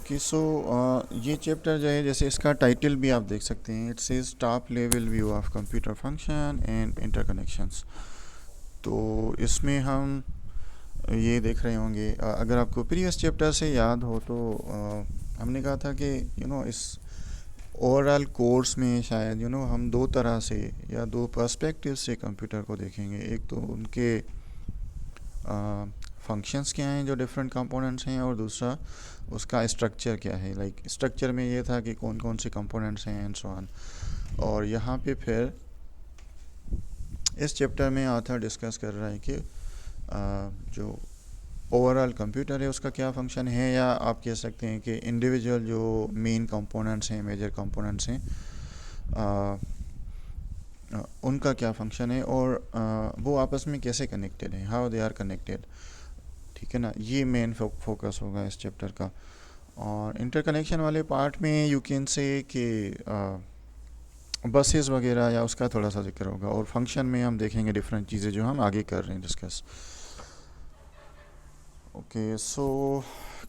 Okay so ये chapter जो है जैसे इसका टाइटल भी आप देख सकते हैं, it says top level view of computer function and interconnections. तो इसमें हम ये देख रहे होंगे, अगर आपको प्रीवियस चैप्टर से याद हो तो हमने कहा था कि इस ओवरऑल कोर्स में शायद हम दो तरह से या दो पर्सपेक्टिव से कंप्यूटर को देखेंगे। एक तो उनके फंक्शंस क्या हैं जो डिफरेंट कंपोनेंट्स हैं, और दूसरा उसका स्ट्रक्चर क्या है। लाइक स्ट्रक्चर में ये था कि कौन कौन से कंपोनेंट्स हैं एंड सो ऑन। और यहाँ पे फिर इस चैप्टर में ऑथर डिस्कस कर रहा है कि जो ओवरऑल कंप्यूटर है उसका क्या फंक्शन है, या आप कह सकते हैं कि इंडिविजुअल जो मेन कंपोनेंट्स हैं, मेजर कंपोनेंट्स हैं, उनका क्या फंक्शन है, और वो आपस में कैसे कनेक्टेड हैं, हाउ दे आर कनेक्टेड। ठीक है ना, ये मेन फोकस होगा इस चैप्टर का। और इंटरकनेक्शन वाले पार्ट में यू कैन से कि बसेस वगैरह या उसका थोड़ा सा जिक्र होगा, और फंक्शन में हम देखेंगे डिफरेंट चीज़ें जो हम आगे कर रहे हैं डिस्कस। ओके सो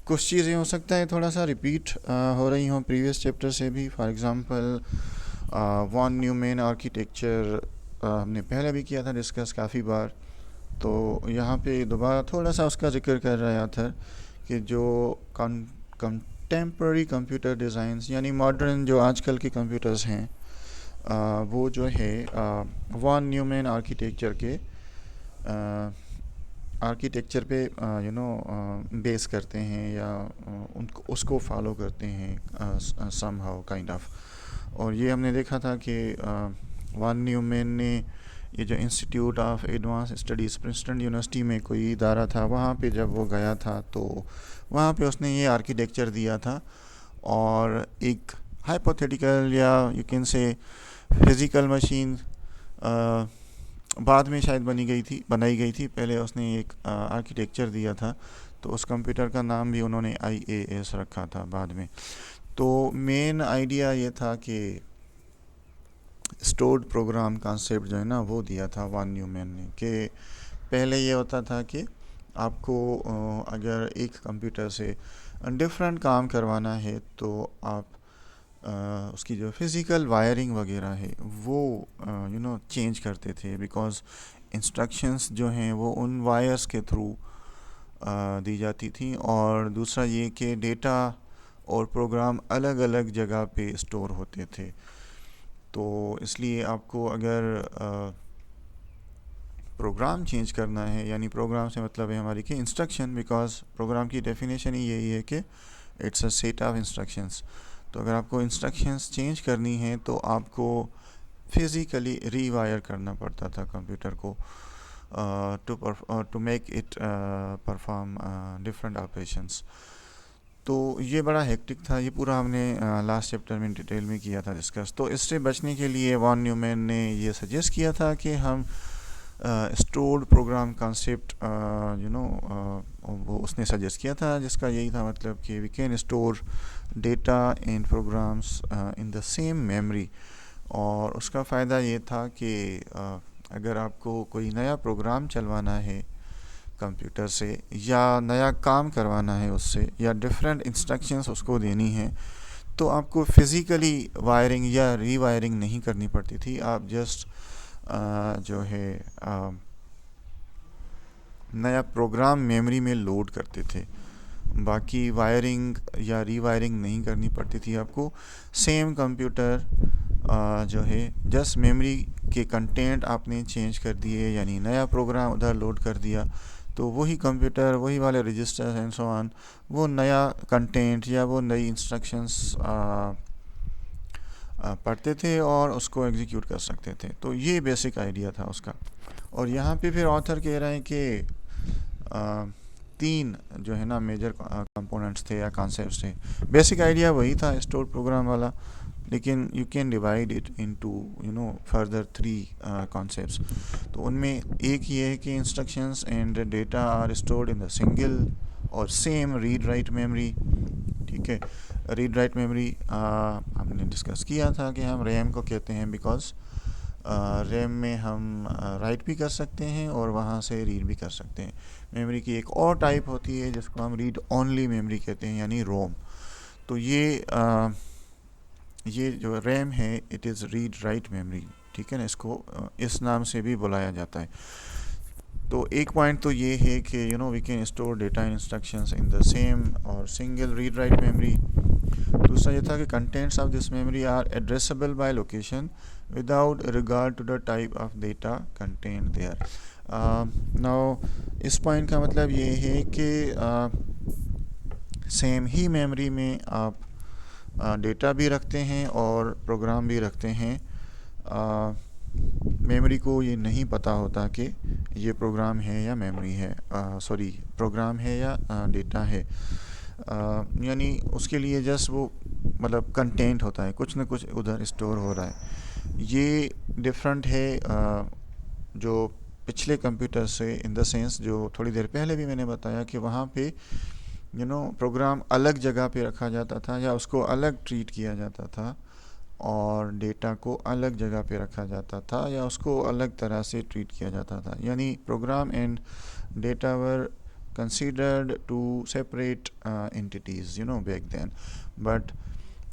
कुछ चीज़ें हो सकता है थोड़ा सा रिपीट हो रही हों प्रीवियस चैप्टर से भी। For example von Neumann architecture हमने पहले भी किया था डिस्कस काफ़ी बार। तो यहाँ पे दोबारा थोड़ा सा उसका जिक्र कर रहा है ऑथर कि जो कंटेम्प्रेरी कंप्यूटर डिज़ाइंस यानी मॉडर्न जो आजकल के कंप्यूटर्स हैं, वो जो है वॉन न्यूमैन आर्किटेक्चर के आर्किटेक्चर पे बेस करते हैं, या उनको उसको फॉलो करते हैं सम हाउ काइंड ऑफ। और ये हमने देखा था कि वॉन न्यूमैन ने ये जो institute of advance studies Princeton university में कोई इदारा था, वहाँ पे जब वो गया था तो वहाँ पे उसने ये आर्किटेक्चर दिया था। और एक हाइपोथेटिकल या यू कैन से फिज़िकल मशीन बाद में शायद बनाई गई थी। पहले उसने एक आर्किटेक्चर दिया था, तो उस कंप्यूटर का नाम भी उन्होंने IAS रखा था बाद में। तो मेन आइडिया ये था कि स्टोर्ड प्रोग्राम कॉन्सेप्ट जो है ना, वो दिया था वॉन न्यूमैन ने। कि पहले ये होता था कि आपको अगर एक कंप्यूटर से डिफरेंट काम करवाना है तो आप उसकी जो फिज़िकल वायरिंग वगैरह है वो चेंज करते थे, बिकॉज़ इंस्ट्रक्शंस जो हैं वो उन वायर्स के थ्रू दी जाती थी। और दूसरा ये कि डेटा और प्रोग्राम अलग अलग जगह पे स्टोर होते थे। तो इसलिए आपको अगर प्रोग्राम चेंज करना है, यानी प्रोग्राम से मतलब है हमारी कि इंस्ट्रक्शन, बिकॉज़ प्रोग्राम की डेफिनेशन ही यही है कि it's a set of instructions. तो अगर आपको इंस्ट्रक्शंस चेंज करनी है तो आपको फिज़िकली रीवायर करना पड़ता था कंप्यूटर को to make it perform different operations. तो ये बड़ा हेक्टिक था। ये पूरा हमने लास्ट चैप्टर में डिटेल में किया था डिस्कस। तो इससे बचने के लिए वॉन न्यूमैन ने ये सजेस्ट किया था कि हम स्टोर्ड प्रोग्राम कॉन्सेप्ट वो उसने सजेस्ट किया था, जिसका यही था मतलब कि we can store data and programs in the same memory. और उसका फ़ायदा ये था कि अगर आपको कोई नया प्रोग्राम चलवाना है कंप्यूटर से, या नया काम करवाना है उससे, या डिफरेंट इंस्ट्रक्शंस उसको देनी है, तो आपको फिज़िकली वायरिंग या रीवायरिंग नहीं करनी पड़ती थी। आप जस्ट जो है नया प्रोग्राम मेमोरी में लोड करते थे। बाकी वायरिंग या रीवायरिंग नहीं करनी पड़ती थी आपको। सेम कंप्यूटर जो है जस्ट मेमोरी के कंटेंट आपने चेंज कर दिए, यानी नया प्रोग्राम उधर लोड कर दिया, तो वही कंप्यूटर, वही वाले रजिस्टर्स एंड सो ऑन, वो नया कंटेंट या वो नई इंस्ट्रक्शंस पढ़ते थे और उसको एग्जीक्यूट कर सकते थे। तो ये बेसिक आइडिया था उसका। और यहाँ पे फिर ऑथर कह रहे हैं कि तीन जो है ना मेजर कंपोनेंट्स थे या कॉन्सेप्ट्स थे। बेसिक आइडिया वही था स्टोर प्रोग्राम वाला, लेकिन you can divide it into further 3 concepts. तो उनमें एक ये है कि instructions and data are stored in the single और सेम रीड राइट मेमोरी। ठीक है, रीड राइट मेमोरी हमने डिस्कस किया था कि हम रैम को कहते हैं, बिकॉज रैम में हम राइट भी कर सकते हैं और वहाँ से रीड भी कर सकते हैं। मेमोरी की एक और टाइप होती है जिसको हम रीड ओनली मेमोरी कहते हैं, यानी रोम। तो ये जो रैम है it is read write memory, ठीक है ना, इसको इस नाम से भी बुलाया जाता है। तो एक पॉइंट तो ये है कि we can store data instructions in the same और सिंगल रीड राइट मेमोरी। दूसरा ये था कि contents of this memory are addressable by location without regard to the type of data content there. Now इस पॉइंट का मतलब ये है कि सेम ही मेमोरी में आप डेटा भी रखते हैं और प्रोग्राम भी रखते हैं। मेमोरी को ये नहीं पता होता कि ये प्रोग्राम है या मेमोरी है, प्रोग्राम है या डेटा है। यानी उसके लिए जस्ट वो मतलब कंटेंट होता है, कुछ ना कुछ उधर स्टोर हो रहा है। ये डिफरेंट है जो पिछले कंप्यूटर से, इन द सेंस जो थोड़ी देर पहले भी मैंने बताया कि वहाँ पे प्रोग्राम अलग जगह पे रखा जाता था या उसको अलग ट्रीट किया जाता था और डेटा को अलग जगह पे रखा जाता था या उसको अलग तरह से ट्रीट किया जाता था। यानी program and data were considered two separate entities back then, but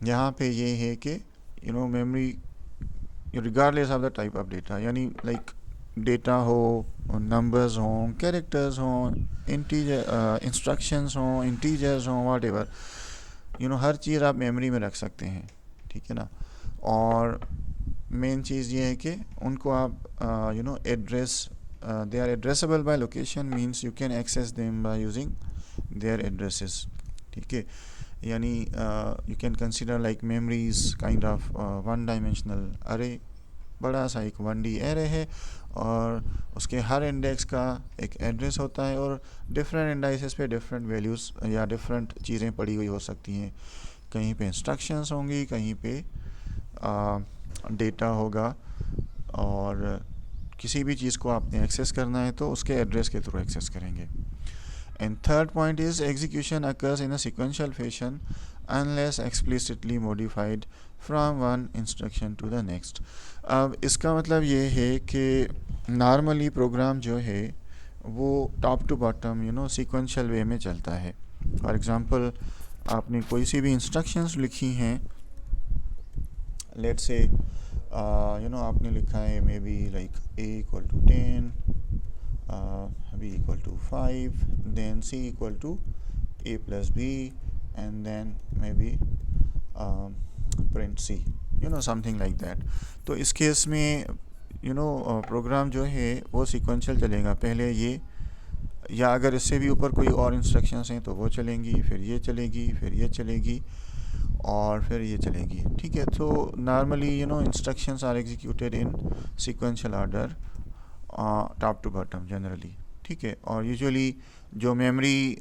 यहाँ पे ये है कि memory regardless of the type of data, यानी like डेटा हो, नंबर्स हों, कैरेक्टर्स हों, इंस्ट्रक्शंस हों, इंटीजर्स हों, वॉट एवर, हर चीज़ आप मेमोरी में रख सकते हैं, ठीक है ना। और मेन चीज़ ये है कि उनको आप address, they are addressable by location means you can access them by using their addresses, ठीक है। यानी you can consider like memories kind of one dimensional array, बड़ा सा एक 1D array है और उसके हर इंडेक्स का एक एड्रेस होता है और डिफरेंट इंडाइसेस पे डिफरेंट वैल्यूज़ या डिफरेंट चीज़ें पड़ी हुई हो सकती हैं। कहीं पे इंस्ट्रक्शंस होंगी, कहीं पे डेटा होगा, और किसी भी चीज़ को आपने एक्सेस करना है तो उसके एड्रेस के थ्रू एक्सेस करेंगे। And third point is execution occurs in a sequential fashion unless explicitly modified from one instruction to the next. अब इसका मतलब ये है कि नॉर्मली प्रोग्राम जो है वो टॉप टू बॉटम सीक्वेंशियल वे में चलता है। फॉर एग्जांपल आपने कोई सी भी इंस्ट्रक्शंस लिखी हैं, लेट्स से आपने लिखा है may be like a equal to 10, b equal to 5, then c equal to a plus b, and then maybe print c, something like that। तो इस केस में प्रोग्राम जो है वो सीक्वेंशियल चलेगा, पहले ये, या अगर इससे भी ऊपर कोई और इंस्ट्रक्शंस हैं तो वो चलेंगी, फिर ये चलेगी, फिर ये चलेगी और फिर ये चलेगी, ठीक है। तो normally instructions are executed in sequential order top to bottom generally, ठीक है। और यूजुअली जो मेमोरी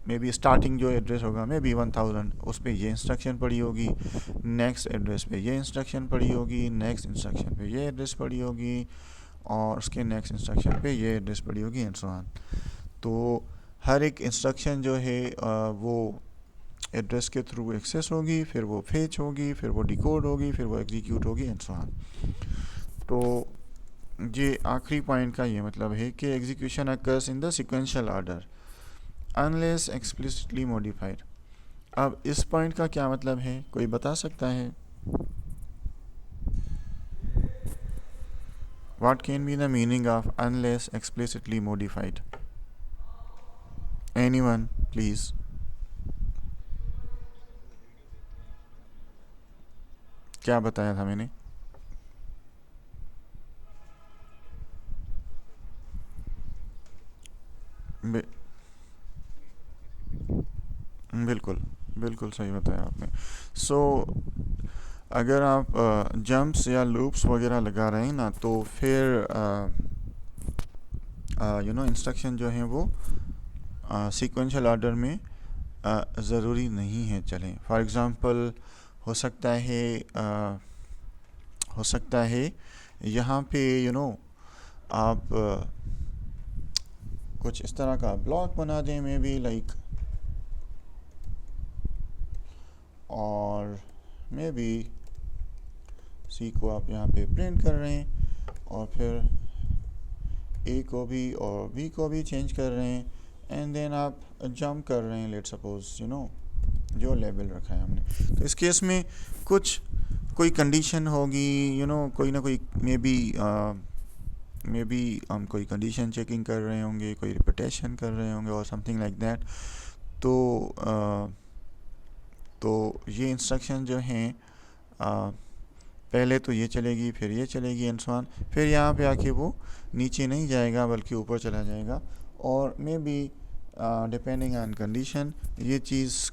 मे बी स्टार्टिंग जो एड्रेस होगा मे बी 1000, उस पर ये इंस्ट्रक्शन पड़ी होगी, नेक्स्ट एड्रेस पे ये इंस्ट्रक्शन पड़ी होगी, नेक्स्ट इंस्ट्रक्शन पे ये एड्रेस पड़ी होगी और उसके नेक्स्ट इंस्ट्रक्शन पे ये एड्रेस पड़ी होगी एंड सो ऑन। तो हर एक इंस्ट्रक्शन जो है वो एड्रेस के थ्रू एक्सेस होगी, फिर वो फेच होगी, फिर वो डिकोड होगी, फिर वो एग्जीक्यूट होगी एंड सो ऑन। तो ये आखिरी पॉइंट का ये मतलब है कि execution occurs in the sequential order unless explicitly modified. अब इस पॉइंट का क्या मतलब है, कोई बता सकता है? What can be the meaning of unless explicitly modified? Anyone, please? क्या बताया था मैंने? बिल्कुल बिल्कुल सही बताया आपने। सो अगर आप जंप्स या लूप्स वगैरह लगा रहे हैं ना, तो फिर इंस्ट्रक्शन जो हैं वो सीक्वेंशियल ऑर्डर में ज़रूरी नहीं है चलें। फॉर एग्ज़ाम्पल हो सकता है यहाँ पे आप कुछ इस तरह का ब्लॉक बना दें मे बी लाइक, और मे बी सी को आप यहाँ पे प्रिंट कर रहे हैं और फिर ए को भी और बी को भी चेंज कर रहे हैं एंड देन आप जंप कर रहे हैं, लेट सपोज जो लेबल रखा है हमने। तो इस केस में कोई कंडीशन होगी, कोई ना कोई मे बी हम कोई कंडीशन चेकिंग कर रहे होंगे, कोई रिपीटेशन कर रहे होंगे और समथिंग लाइक दैट। तो ये इंस्ट्रक्शन जो हैं पहले तो ये चलेगी, फिर ये चलेगी एंड सो ऑन, फिर यहाँ पे आके वो नीचे नहीं जाएगा बल्कि ऊपर चला जाएगा। और may be depending on condition ये चीज़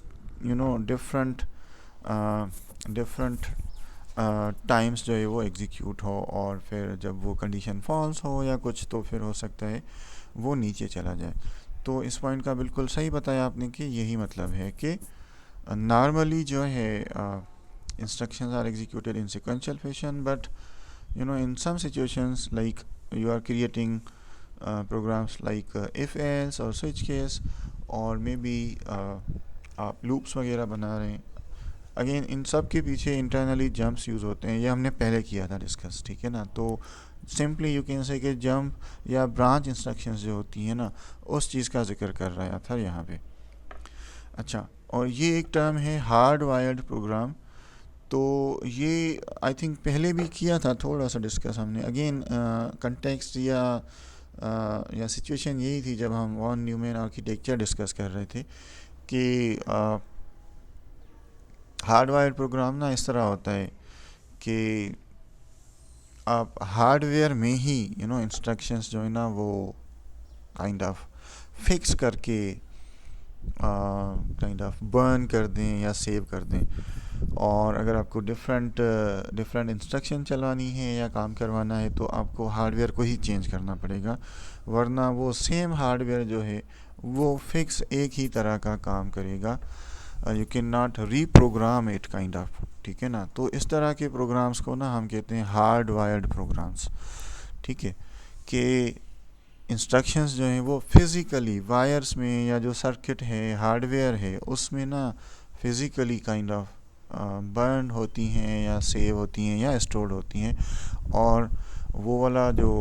डिफरेंट टाइम्स जो है वो एग्जीक्यूट हो, और फिर जब वो कंडीशन फॉल्स हो या कुछ तो फिर हो सकता है वो नीचे चला जाए। तो इस पॉइंट का बिल्कुल सही बताया आपने कि यही मतलब है कि नॉर्मली जो है instructions are executed in sequential fashion, but in some situations like you are creating programs like if else or switch case, और maybe आप loops वगैरह बना रहे हैं। अगेन इन सब के पीछे इंटरनली जंप्स यूज़ होते हैं, ये हमने पहले किया था डिस्कस, ठीक है ना। तो सिंपली यू कैन से कि जंप या ब्रांच इंस्ट्रक्शंस जो होती हैं ना, उस चीज़ का जिक्र कर रहा था यहाँ पे। अच्छा, और ये एक टर्म है हार्ड वायर्ड प्रोग्राम। तो ये आई थिंक पहले भी किया था थोड़ा सा डिस्कस हमने। अगेन कंटेक्स्ट या सिचुएशन यही थी जब हम वॉन न्यूमैन आर्किटेक्चर डिस्कस कर रहे थे कि हार्डवायर प्रोग्राम ना इस तरह होता है कि आप हार्डवेयर में ही इंस्ट्रक्शंस जो है ना वो काइंड ऑफ फिक्स करके काइंड ऑफ बर्न कर दें या सेव कर दें। और अगर आपको डिफरेंट इंस्ट्रक्शन चलवानी है या काम करवाना है तो आपको हार्डवेयर को ही चेंज करना पड़ेगा, वरना वो सेम हार्डवेयर जो है वो फिक्स एक ही तरह का काम करेगा। You can not reprogram it kind of, ठीक है ना। तो इस तरह के प्रोग्राम्स को ना हम कहते हैं हार्ड वायर्ड प्रोग्राम्स, ठीक है, कि इंस्ट्रक्शंस जो हैं वो फिज़िकली वायर्स में या जो सर्किट है हार्डवेयर है उसमें ना फिज़िकली काइंड ऑफ बर्न होती हैं या सेव होती हैं या स्टोर्ड होती हैं। और वो वाला जो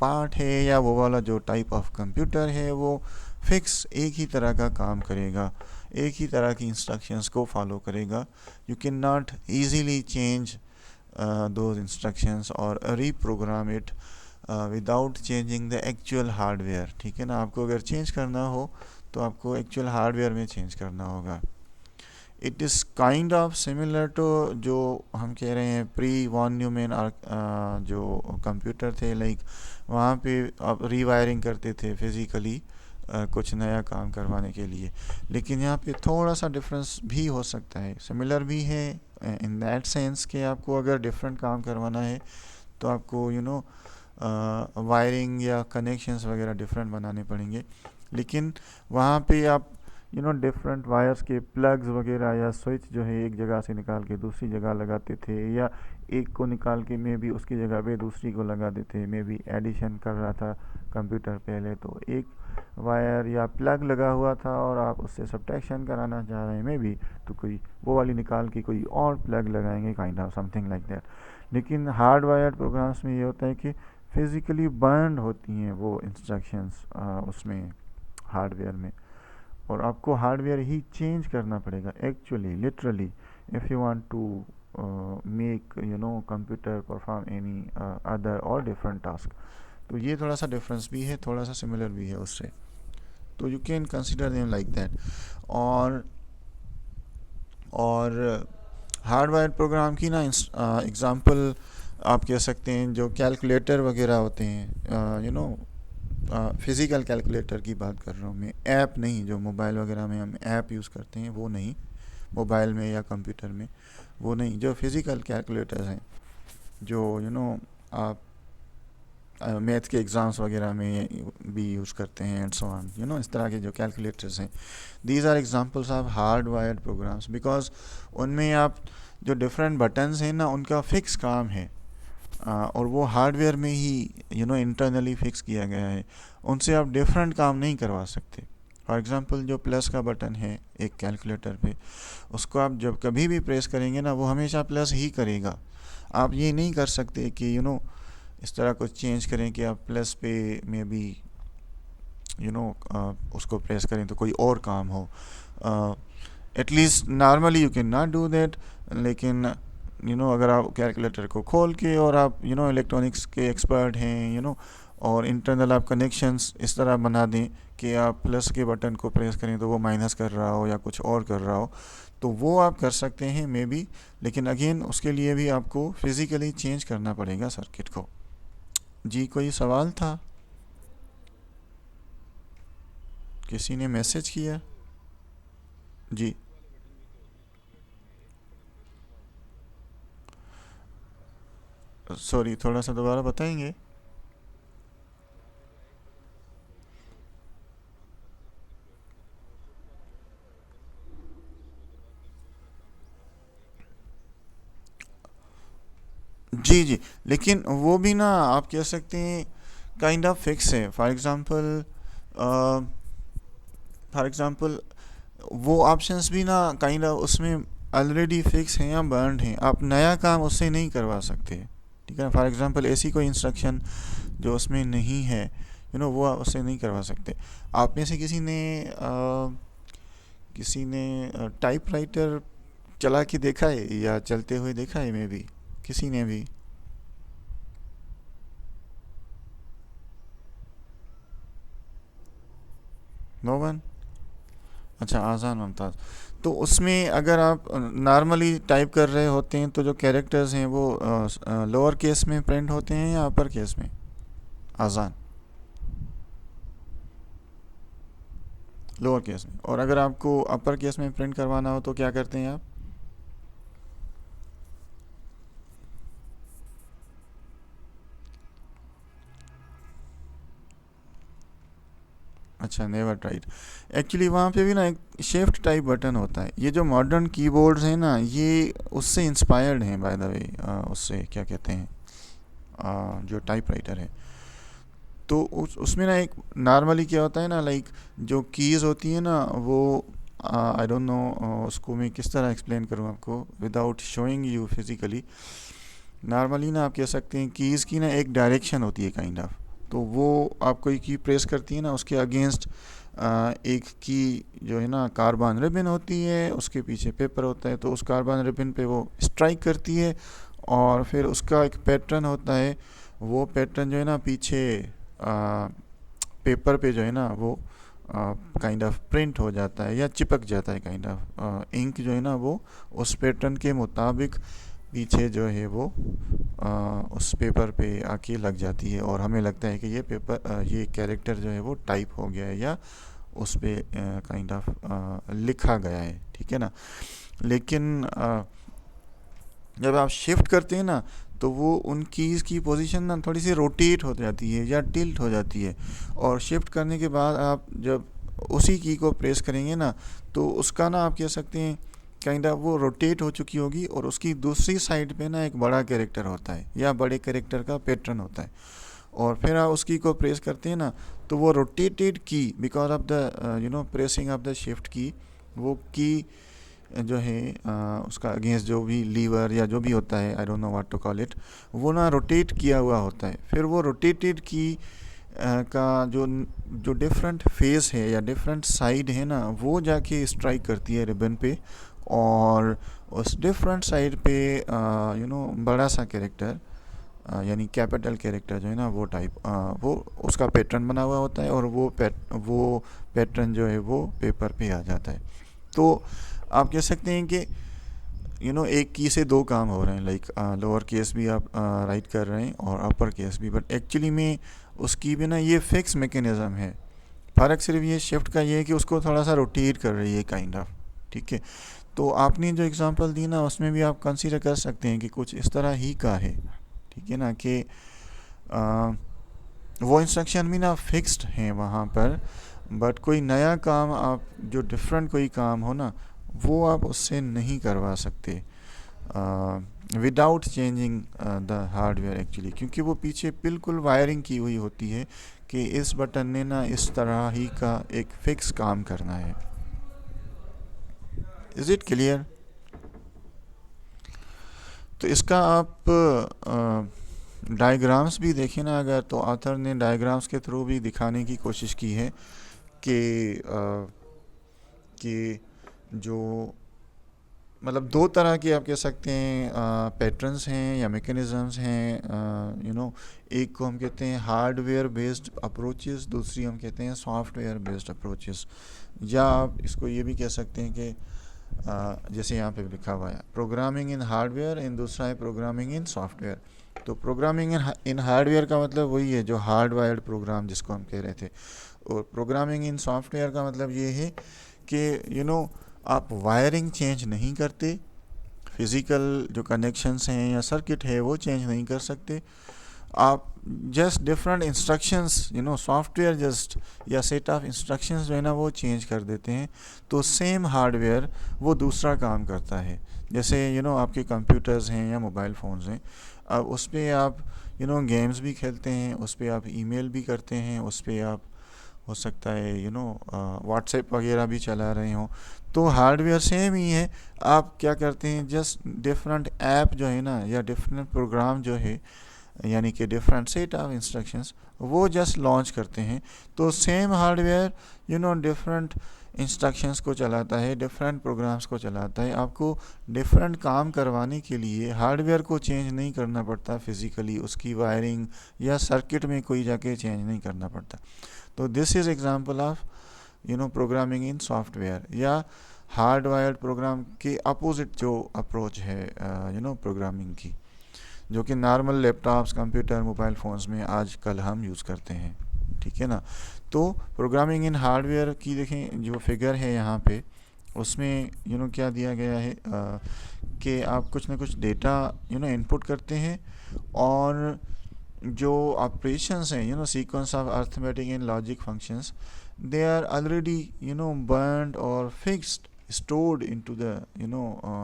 पार्ट है या वो वाला जो टाइप ऑफ कंप्यूटर है वो फिक्स एक ही तरह का काम करेगा, एक ही तरह की इंस्ट्रक्शंस को फॉलो करेगा। You can not easily change those instructions और reprogram it without changing the actual hardware, ठीक है ना। आपको अगर चेंज करना हो तो आपको एक्चुअल हार्डवेयर में चेंज करना होगा। It is kind of similar to जो हम कह रहे हैं प्री वॉन न्यूमैन जो कंप्यूटर थे, लाइक वहाँ पे आप रीवायरिंग करते थे फिज़िकली कुछ नया काम करवाने के लिए। लेकिन यहाँ पे थोड़ा सा डिफरेंस भी हो सकता है, सिमिलर भी है इन दैट सेंस कि आपको अगर डिफरेंट काम करवाना है तो आपको वायरिंग या कनेक्शंस वगैरह डिफरेंट बनाने पड़ेंगे। लेकिन वहाँ पे आप डिफरेंट वायर्स के प्लग्स वगैरह या स्विच जो है एक जगह से निकाल के दूसरी जगह लगाते थे, या एक को निकाल के मे भी उसकी जगह पे दूसरी को लगा देते। मे भी एडिशन कर रहा था कंप्यूटर पहले तो एक वायर या प्लग लगा हुआ था और आप उससे सब्ट्रैक्शन कराना चाह रहे हैं मे भी, तो कोई वो वाली निकाल के कोई और प्लग लगाएंगे kind of something like that. लेकिन हार्ड वायर प्रोग्राम्स में ये होता है कि फिज़िकली बर्न होती हैं वो इंस्ट्रक्शंस उसमें हार्डवेयर में, और आपको हार्डवेयर ही चेंज करना पड़ेगा actually literally if you want to make computer perform any other और डिफरेंट टास्क। तो ये थोड़ा सा डिफरेंस भी है, थोड़ा सा सिमिलर भी है उससे। तो you can consider them like that. और हार्डवायर प्रोग्राम की ना एग्जांपल आप कह सकते हैं जो कैलकुलेटर वगैरह होते हैं, फिज़िकल कैलकुलेटर की बात कर रहा हूँ मैं, ऐप नहीं, जो मोबाइल वगैरह में हम ऐप यूज़ करते हैं वो नहीं, मोबाइल में या कंप्यूटर में वो नहीं, जो फिज़िकल कैलकुलेटर्स हैं जो आप मैथ के एग्ज़ाम्स वगैरह में भी यूज़ करते हैं एंड सो ऑन, इस तरह के जो कैलकुलेटर्स हैं, these are examples of hardwired programs, because उनमें आप जो डिफरेंट बटन्स हैं ना उनका फ़िक्स काम है और वो हार्डवेयर में ही इंटरनली फिक्स किया गया है, उनसे आप डिफरेंट काम नहीं करवा सकते। फॉर एग्ज़ाम्पल जो प्लस का बटन है एक कैलकुलेटर पे, उसको आप जब कभी भी प्रेस करेंगे ना वो हमेशा प्लस ही करेगा। आप ये नहीं कर सकते कि इस तरह कुछ चेंज करें कि आप प्लस पे में भी उसको प्रेस करें तो कोई और काम हो। At least normally you can not do that, लेकिन अगर आप कैलकुलेटर को खोल के और आप इलेक्ट्रॉनिक्स के एक्सपर्ट हैं और इंटरनल आप कनेक्शंस इस तरह बना दें कि आप प्लस के बटन को प्रेस करें तो वो माइनस कर रहा हो या कुछ और कर रहा हो, तो वो आप कर सकते हैं मे बी, लेकिन अगेन उसके लिए भी आपको फिज़िकली चेंज करना पड़ेगा सर्किट को। जी कोई सवाल था? किसी ने मैसेज किया? जी सॉरी, थोड़ा सा दोबारा बताएंगे? जी जी, लेकिन वो भी ना आप कह सकते हैं काइंड ऑफ फिक्स है। फॉर एग्जांपल वो ऑप्शंस भी ना काइंड ऑफ उसमें ऑलरेडी फिक्स हैं या बर्न्ड हैं, आप नया काम उससे नहीं करवा सकते। ठीक है, फॉर एग्जांपल ऐसी कोई इंस्ट्रक्शन जो उसमें नहीं है वो आप उससे नहीं करवा सकते। आप में से किसी ने टाइपराइटर चला के देखा है या चलते हुए देखा है? मे भी किसी ने भी? No one? अच्छा, आज़ान मुमताज़। तो उसमें अगर आप नॉर्मली टाइप कर रहे होते हैं तो जो कैरेक्टर्स हैं वो लोअर केस में प्रिंट होते हैं या अपर केस में? आज़ान लोअर केस में, और अगर आपको अपर केस में प्रिंट करवाना हो तो क्या करते हैं आप? अच्छा, नेवर ट्राइड। एक्चुअली वहाँ पे भी ना एक शिफ्ट टाइप बटन होता है। ये जो मॉडर्न कीबोर्ड्स हैं ना, ये उससे इंस्पायर्ड हैं बाय द वे, उससे क्या कहते हैं, जो टाइपराइटर है। तो उसमें ना एक नॉर्मली क्या होता है ना, लाइक जो कीज़ होती है ना वो, आई डोंट नो उसको मैं किस तरह एक्सप्लेन करूँ आपको without showing you physically. Normally ना आप कह सकते हैं कीज़ की ना एक डायरेक्शन होती है काइंड ऑफ। तो वो आप कोई की प्रेस करती है ना, उसके अगेंस्ट एक की जो है ना कार्बन रिबन होती है, उसके पीछे पेपर होता है, तो उस कार्बन रिबन पे वो स्ट्राइक करती है और फिर उसका एक पैटर्न होता है। वो पैटर्न जो है ना पीछे पेपर पे जो है ना वो काइंड ऑफ प्रिंट हो जाता है या चिपक जाता है, काइंड ऑफ इंक जो है ना वो उस पैटर्न के मुताबिक पीछे जो है वो उस पेपर पे आके लग जाती है, और हमें लगता है कि ये कैरेक्टर जो है वो टाइप हो गया है या उस पे काइंड ऑफ लिखा गया है। ठीक है ना, लेकिन जब आप शिफ्ट करते हैं ना तो वो उन कीज़ की पोजीशन ना थोड़ी सी रोटेट हो जाती है या टिल्ट हो जाती है, और शिफ्ट करने के बाद आप जब उसी की को प्रेस करेंगे ना तो उसका ना आप कह सकते हैं काइंड ऑफ वो रोटेट हो चुकी होगी, और उसकी दूसरी साइड पे ना एक बड़ा कैरेक्टर होता है या बड़े कैरेक्टर का पैटर्न होता है, और फिर आप उस की को प्रेस करते हैं ना तो वो रोटेटेड की because of the pressing of the shift की, वो की जो है उसका अगेंस्ट जो भी लीवर या जो भी होता है, I don't know what to call it, वो ना रोटेट किया हुआ होता है। फिर वो रोटेटेड की का जो जो डिफरेंट फेस है या डिफरेंट साइड है ना वो जाके स्ट्राइक करती है रिबन पे, और उस डिफरेंट साइड पे बड़ा सा कैरेक्टर यानी कैपिटल कैरेक्टर जो है ना वो वो उसका पैटर्न बना हुआ होता है, और वो पैटर्न जो है वो पेपर पे आ जाता है। तो आप कह सकते हैं कि एक की से दो काम हो रहे हैं, लाइक लोअर केस भी आप राइट कर रहे हैं और अपर केस भी, बट एक्चुअली में उसकी भी ना ये फिक्स मैकेनिज़्म है। फ़र्क सिर्फ ये शिफ्ट का ये है कि उसको थोड़ा सा रोटेट कर रही है काइंड ऑफ। ठीक है, तो आपने जो एग्जांपल दी ना उसमें भी आप कंसीडर कर सकते हैं कि कुछ इस तरह ही का है। ठीक है ना, कि वो इंस्ट्रक्शन भी ना फिक्स्ड हैं वहाँ पर, बट कोई नया काम आप जो डिफरेंट कोई काम हो ना वो आप उससे नहीं करवा सकते without changing the hardware actually, क्योंकि वो पीछे बिल्कुल वायरिंग की हुई होती है कि इस बटन ने ना इस तरह ही का एक फिक्स काम करना है। Is it clear? तो इसका आप डायग्राम्स भी देखें ना अगर, तो ऑथर ने डायग्राम्स के थ्रू भी दिखाने की कोशिश की है कि जो मतलब दो तरह की आप कह सकते हैं पैटर्न्स हैं या मैकेनिज़म्स हैं, एक को हम कहते हैं हार्डवेयर बेस्ड अप्रोचेस, दूसरी हम कहते हैं सॉफ्टवेयर बेस्ड अप्रोचेस, या आप इसको ये भी कह सकते हैं कि जैसे यहाँ पे लिखा हुआ है प्रोग्रामिंग इन हार्डवेयर, एंड दूसरा है प्रोग्रामिंग इन सॉफ्टवेयर। तो प्रोग्रामिंग इन हार्डवेयर का मतलब वही है जो हार्ड वायर्ड प्रोग्राम जिसको हम कह रहे थे, और प्रोग्रामिंग इन सॉफ्टवेयर का मतलब ये है कि आप वायरिंग चेंज नहीं करते, फिज़िकल जो कनेक्शंस हैं या सर्किट है वो चेंज नहीं कर सकते, आप just different instructions software just या सेट ऑफ इंस्ट्रक्शंस जो है ना वो चेंज कर देते हैं, तो सेम हार्डवेयर वो दूसरा काम करता है। जैसे आपके कंप्यूटर्स हैं या मोबाइल फ़ोन्स हैं, अब उस पर आप गेम्स भी खेलते हैं, उस पर आप ईमेल भी करते हैं, उस पर आप हो सकता है व्हाट्सएप वगैरह भी चला रहे हों, तो हार्डवेयर सेम ही है। आप क्या करते हैं, जस्ट डिफरेंट ऐप जो है ना या डिफरेंट प्रोग्राम जो है, यानी कि डिफरेंट सेट ऑफ इंस्ट्रक्शंस वो जस्ट लॉन्च करते हैं, तो सेम हार्डवेयर डिफरेंट इंस्ट्रक्शंस को चलाता है, डिफरेंट प्रोग्राम्स को चलाता है। आपको डिफरेंट काम करवाने के लिए हार्डवेयर को चेंज नहीं करना पड़ता फिज़िकली, उसकी वायरिंग या सर्किट में कोई जाके चेंज नहीं करना पड़ता। तो this is example of programming in software, या हार्ड वायर्ड प्रोग्राम के अपोजिट जो अप्रोच है प्रोग्रामिंग की, जो कि normal laptops, computer, mobile phones में आजकल हम यूज़ करते हैं, ठीक है ना। तो प्रोग्रामिंग इन हार्डवेयर की देखें जो फिगर है यहाँ पे, उसमें क्या दिया गया है कि आप कुछ ना कुछ डेटा इनपुट करते हैं, और जो ऑपरेशंस हैं sequence of arithmetic and logic functions, they are already burned or fixed stored into the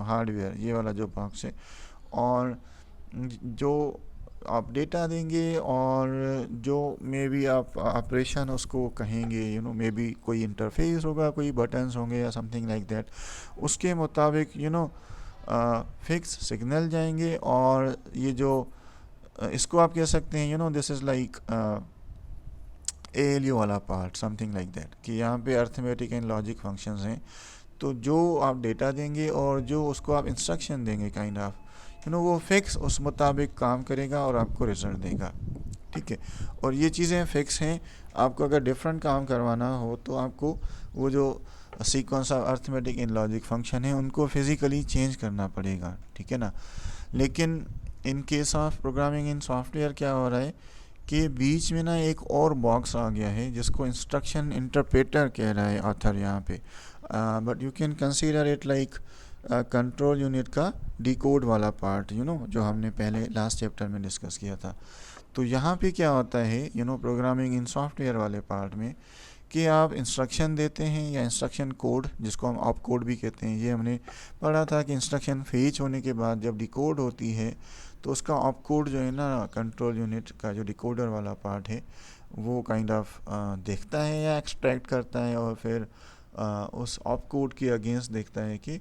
hardware, ये वाला जो बॉक्स है। और जो आप डेटा देंगे और जो मे बी आप ऑपरेशन उसको कहेंगे, मे बी कोई इंटरफेस होगा, कोई बटन्स होंगे या समथिंग लाइक दैट, उसके मुताबिक फिक्स सिग्नल जाएंगे। और ये जो इसको आप कह सकते हैं दिस इज़ लाइक ALU वाला पार्ट, समथिंग लाइक दैट, कि यहाँ पे अर्थमेटिक एंड लॉजिक फंक्शंस हैं, तो जो आप डेटा देंगे और जो उसको आप इंस्ट्रक्शन देंगे काइंड ऑफ वो फिक्स उस मुताबिक काम करेगा और आपको रिजल्ट देगा, ठीक है। और ये चीज़ें फिक्स हैं, आपको अगर डिफरेंट काम करवाना हो तो आपको वो जो sequence of arithmetic and logic function है उनको फिज़िकली चेंज करना पड़ेगा, ठीक है ना। लेकिन in case of programming in software क्या हो रहा है कि बीच में ना एक और बॉक्स आ गया है जिसको इंस्ट्रक्शन इंटरप्रेटर कह रहा है ऑथर यहाँ पे, but you can consider it like control unit का डिकोड वाला पार्ट, जो हमने पहले लास्ट चैप्टर में डिस्कस किया था। तो यहाँ पे क्या होता है प्रोग्रामिंग इन सॉफ्टवेयर वाले पार्ट में, कि आप इंस्ट्रक्शन देते हैं या इंस्ट्रक्शन कोड जिसको हम ऑप कोड भी कहते हैं, ये हमने पढ़ा था कि इंस्ट्रक्शन फेच होने के बाद जब डिकोड होती है तो उसका ऑप कोड जो है ना कंट्रोल यूनिट का जो डिकोडर वाला पार्ट है वो काइंड ऑफ देखता है या एक्सट्रैक्ट करता है, और फिर उस ऑप कोड के अगेंस्ट देखता है कि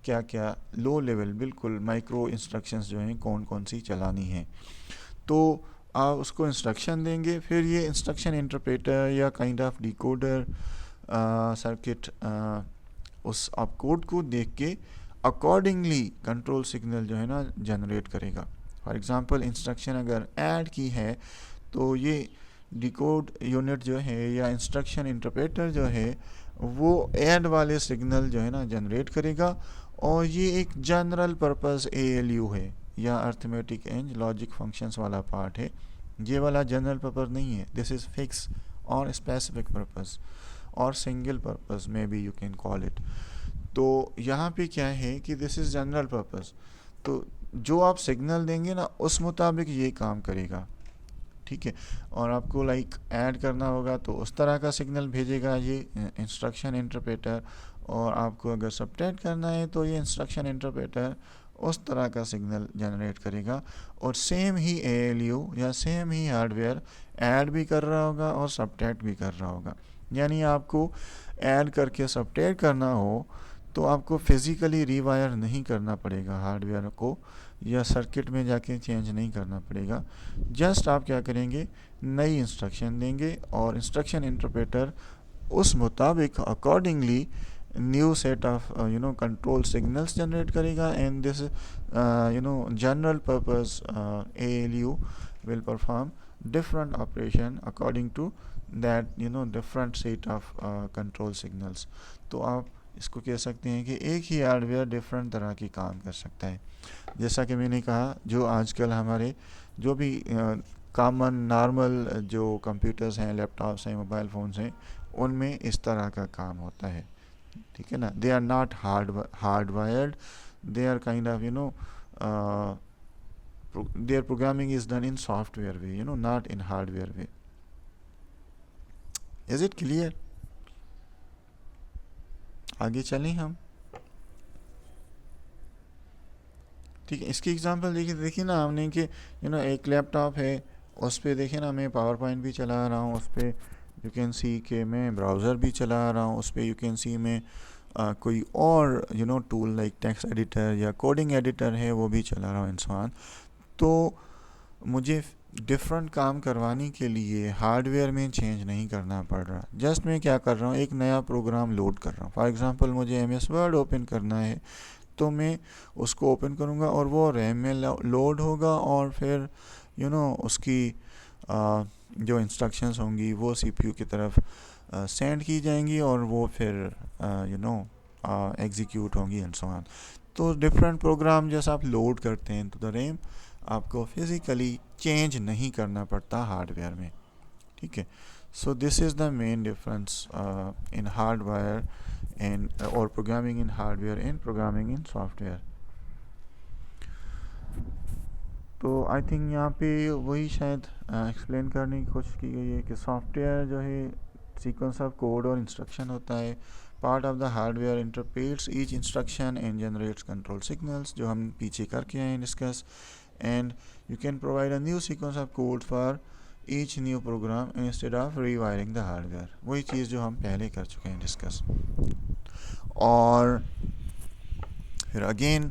क्या क्या लो लेवल बिल्कुल माइक्रो इंस्ट्रक्शंस जो हैं कौन कौन सी चलानी है। तो आप उसको इंस्ट्रक्शन देंगे, फिर ये इंस्ट्रक्शन इंटरप्रेटर या काइंड ऑफ डिकोडर सर्किट उस ऑप कोड को देख के अकॉर्डिंगली कंट्रोल सिग्नल जो है ना जनरेट करेगा। फॉर एग्जांपल इंस्ट्रक्शन अगर ऐड की है तो ये डिकोड यूनिट जो है या इंस्ट्रक्शन इंटरप्रेटर जो है वो ऐड वाले सिग्नल जो है ना जनरेट करेगा, और ये एक जनरल पर्पस ALU है या अर्थमेटिक एंड लॉजिक फंक्शंस वाला पार्ट है। ये वाला जनरल पर्पस नहीं है, दिस इज़ फिक्स और स्पेसिफिक पर्पस और सिंगल पर्पस में भी यू कैन कॉल इट। तो यहाँ पे क्या है कि दिस इज़ जनरल पर्पस, तो जो आप सिग्नल देंगे ना उस मुताबिक ये काम करेगा, ठीक है। और आपको लाइक ऐड करना होगा तो उस तरह का सिग्नल भेजेगा ये इंस्ट्रक्शन इंटरप्रेटर, और आपको अगर सबट्रैक्ट करना है तो ये इंस्ट्रक्शन इंटरप्रेटर उस तरह का सिग्नल जनरेट करेगा। और सेम ही ALU या सेम ही हार्डवेयर ऐड भी कर रहा होगा और सबट्रैक्ट भी कर रहा होगा। यानी आपको ऐड करके सबट्रैक्ट करना हो तो आपको फिज़िकली रिवायर नहीं करना पड़ेगा हार्डवेयर को, या सर्किट में जाके चेंज नहीं करना पड़ेगा। जस्ट आप क्या करेंगे, नई इंस्ट्रक्शन देंगे और इंस्ट्रक्शन इंटरप्रेटर उस मुताबिक accordingly new set of control signals generate करेगा, and this general purpose ALU will perform different operation according to that different set of control signals. तो आप इसको कह सकते हैं कि एक ही हार्डवेयर डिफरेंट तरह की काम कर सकता है। जैसा कि मैंने कहा, जो आजकल हमारे जो भी कॉमन नॉर्मल जो कंप्यूटर्स हैं, लैपटॉप्स हैं, मोबाइल फ़ोन्स हैं, उनमें इस तरह का काम होता है, ठीक है ना। They are not hardwired, they are kind of their programming is done in software way, not in hardware way. Is it clear? आगे चलें हम, ठीक है। इसकी एग्जांपल देखिए ना हमने कि एक लैपटॉप है, उस पर देखिए ना मैं पावर पॉइंट भी चला रहा हूँ, उस पर यू कैन सी के मैं ब्राउज़र भी चला रहा हूँ, उस पर यू कैन सी मैं कोई और टूल लाइक टेक्स्ट एडिटर या कोडिंग एडिटर है वो भी चला रहा हूँ इंसान। तो मुझे डिफरेंट काम करवाने के लिए हार्डवेयर में चेंज नहीं करना पड़ रहा। जस्ट मैं क्या कर रहा हूँ, एक नया प्रोग्राम लोड कर रहा हूँ। फॉर एग्जांपल मुझे MS वर्ड ओपन करना है, तो मैं उसको ओपन करूँगा और वो रैम में लोड होगा, और फिर उसकी जो इंस्ट्रक्शंस होंगी वो CPU की तरफ सेंड की जाएंगी, और वो फिर एग्जीक्यूट होंगी एंड सो ऑन। तो डिफरेंट प्रोग्राम जैसा आप लोड करते हैं तो द रैम आपको फिज़िकली चेंज नहीं करना पड़ता हार्डवेयर में, ठीक है। So this is the main difference in hardware and और programming in hardware and programming in software. तो आई थिंक यहाँ पे वही शायद एक्सप्लेन करने की कोशिश की गई है कि सॉफ्टवेयर जो है सीक्वेंस ऑफ कोड और इंस्ट्रक्शन होता है। Part of the hardware interprets each instruction and generates control signals, जो हम पीछे करके आए हैं discuss, and you can provide a new sequence of code for each new program instead of rewiring the hardware। वही चीज़ जो हम पहले कर चुके हैं डिस्कस। और फिर अगेन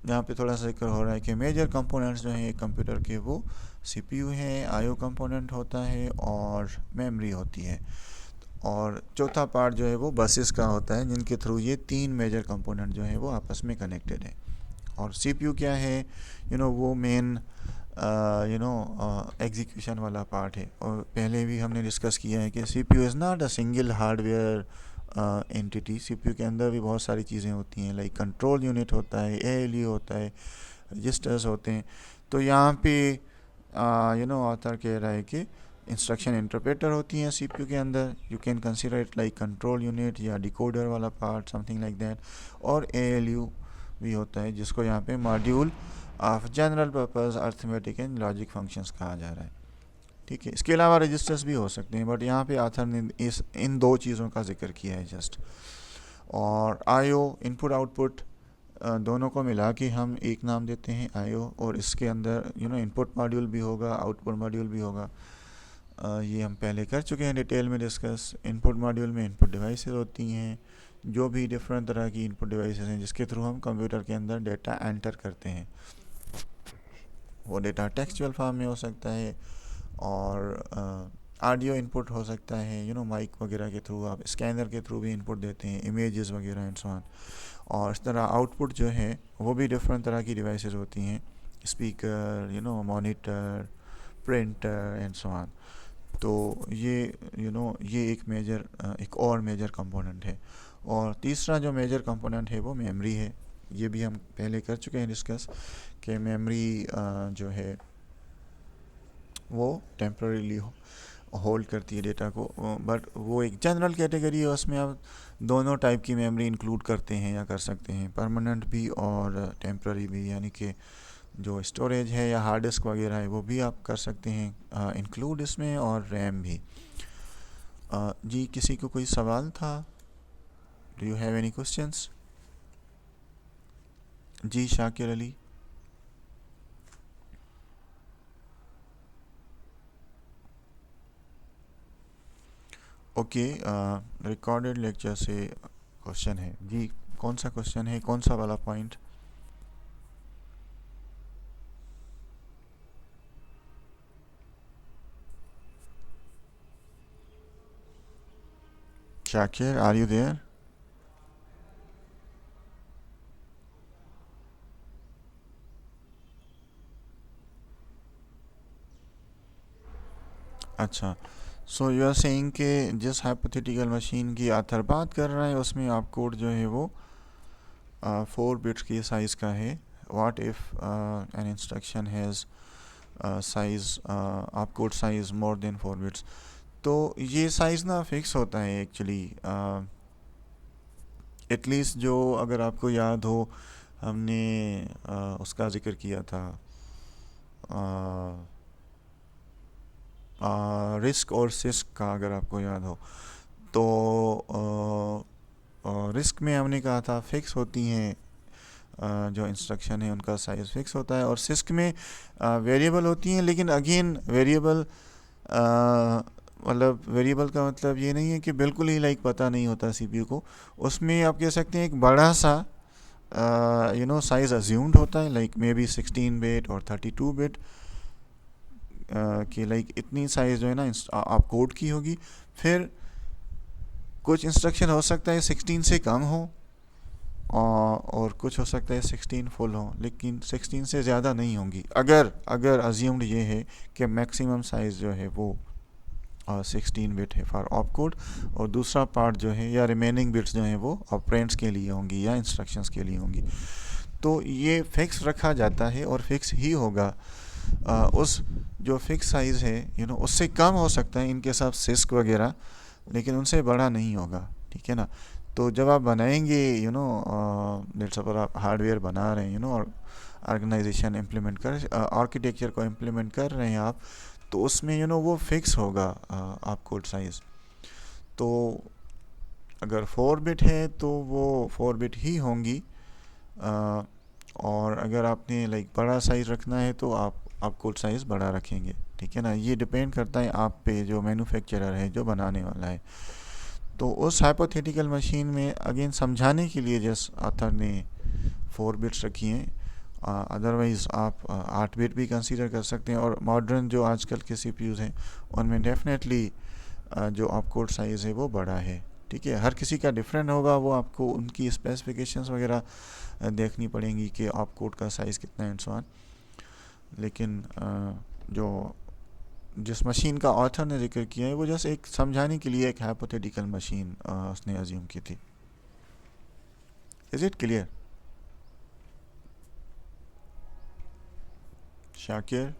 यहाँ पे थोड़ा सा जिक्र हो रहा है कि मेजर कंपोनेंट्स जो हैं एक कंप्यूटर के वो CPU है, IO कंपोनेंट होता है और मेमोरी होती है, और चौथा पार्ट जो है वो बसेस का होता है, जिनके थ्रू ये तीन मेजर कंपोनेंट जो है वो आपस में कनेक्टेड है। और CPU क्या है, वो मेन एग्जीक्यूशन वाला पार्ट है। और पहले भी हमने डिस्कस किया है कि CPU is not a single hardware entity. CPU के अंदर भी बहुत सारी चीज़ें होती हैं, लाइक कंट्रोल यूनिट होता है, ALU होता है, रजिस्टर्स होते हैं। तो यहाँ पे ऑथर कह रहा है कि इंस्ट्रक्शन इंटरप्रेटर होती हैं CPU के अंदर, you can consider it like control unit या डिकोडर वाला पार्ट, समथिंग लाइक दैट। और ALU भी होता है, जिसको यहाँ पे module of general purpose arithmetic and logic functions कहा जा रहा है, ठीक है। इसके अलावा रजिस्टर्स भी हो सकते हैं, बट यहाँ पे ऑथर ने इन दो चीज़ों का जिक्र किया है जस्ट। और IO इनपुट आउटपुट दोनों को मिला के हम एक नाम देते हैं IO, और इसके अंदर इनपुट मॉड्यूल भी होगा, आउटपुट मॉड्यूल भी होगा। ये हम पहले कर चुके हैं डिटेल में डिस्कस। इनपुट मॉड्यूल में इनपुट डिवाइसेस होती हैं, जो भी डिफरेंट तरह की इनपुट डिवाइसेस हैं जिसके थ्रू हम कंप्यूटर के अंदर डेटा एंटर करते हैं। वो डेटा टेक्सचुअल फॉर्म में हो सकता है, और ऑडियो इनपुट हो सकता है, माइक वगैरह के थ्रू, आप स्कैनर के थ्रू भी इनपुट देते हैं, इमेजेस वगैरह एंड सो ऑन। और इस तरह आउटपुट जो है वो भी डिफरेंट तरह की डिवाइसेस होती हैं, speaker, monitor, printer and so on. तो ये ये एक और मेजर कंपोनेंट है। और तीसरा जो मेजर कंपोनेंट है वो मेमोरी है। ये भी हम पहले कर चुके हैं डिस्कस कि मेमोरी जो है वो टेम्परेरीली होल्ड करती है डेटा को, बट वो एक जनरल कैटेगरी है, उसमें आप दोनों टाइप की मेमोरी इंक्लूड करते हैं या कर सकते हैं, परमानेंट भी और टेम्पररी भी, यानी कि जो स्टोरेज है या हार्ड डिस्क वगैरह है वो भी आप कर सकते हैं इंक्लूड इसमें, और रैम भी। जी किसी को कोई सवाल था? Do you have any questions? जी Shakir Ali. Okay, recorded lecture से क्वेश्चन है जी। कौन सा क्वेश्चन है, कौन सा वाला point? Shakir, are you there? अच्छा, सो यू आर सेइंग कि जिस हाइपोथेटिकल मशीन की आथर बात कर रहा है उसमें आप कोड जो है वो 4 बिट्स की साइज़ का है. What if an instruction has size आप code size more than 4 bits. तो ये साइज़ ना फिक्स होता है एक्चुअली. एटलीस्ट जो अगर आपको याद हो हमने उसका जिक्र किया था रिस्क और सिस्क का, अगर आपको याद हो तो रिस्क में हमने कहा था फिक्स होती हैं जो इंस्ट्रक्शन है उनका साइज़ फिक्स होता है, और सिस्क में वेरिएबल होती हैं. लेकिन अगेन वेरिएबल मतलब वेरिएबल का मतलब ये नहीं है कि बिल्कुल ही लाइक पता नहीं होता सीपीयू को. उसमें आप कह सकते हैं एक बड़ा सा साइज़ अज्यूम्ड होता है, लाइक मे बी 16 बिट और 32 बिट कि लाइक इतनी साइज़ जो है ना आप कोड की होगी. फिर कुछ इंस्ट्रक्शन हो सकता है 16 से कम हो और कुछ हो सकता है 16 फुल हो, लेकिन 16 से ज़्यादा नहीं होंगी अगर अज्यूम्ड ये है कि मैक्सिमम साइज़ जो है वो 16 बिट है फॉर ऑप कोड, और दूसरा पार्ट जो है या रिमेनिंग बिट्स जो हैं वो ऑपरेंड्स के लिए होंगी या इंस्ट्रक्शंस के लिए होंगी. तो ये फिक्स रखा जाता है और फिक्स ही होगा. उस जो फिक्स साइज़ है उससे कम हो सकता है इनके साथ सिस्क वगैरह, लेकिन उनसे बड़ा नहीं होगा. ठीक है ना. तो जब आप बनाएंगे लेट्स सपोज आप हार्डवेयर बना रहे हैं और ऑर्गेनाइजेशन इम्प्लीमेंट कर आर्किटेक्चर को इम्प्लीमेंट कर रहे हैं आप, तो उसमें वो फिक्स होगा आप कोड साइज़. तो अगर 4 बिट है तो वो 4 बिट ही होंगी, और अगर आपने लाइक बड़ा साइज़ रखना है तो आप कोड साइज़ बड़ा रखेंगे. ठीक है ना. ये डिपेंड करता है आप पे जो मैन्युफैक्चरर है जो बनाने वाला है. तो उस हाइपोथेटिकल मशीन में अगेन समझाने के लिए जिस ऑथर ने 4 बिट्स रखी हैं, अदरवाइज़ आप 8 बिट भी कंसीडर कर सकते हैं. और मॉडर्न जो आजकल के सीपीयूज़ हैं उनमें डेफिनेटली जो आप कोड साइज़ है वो बड़ा है. ठीक है. हर किसी का डिफरेंट होगा, वो आपको उनकी स्पेसिफिकेशंस वगैरह देखनी पड़ेंगी कि आप कोड का साइज़ कितना है एंड सो ऑन. लेकिन जो जिस मशीन का ऑथर ने जिक्र किया है वो जस्ट एक समझाने के लिए एक हाइपोथेटिकल मशीन उसने अज्यूम की थी. Is it clear Shakir?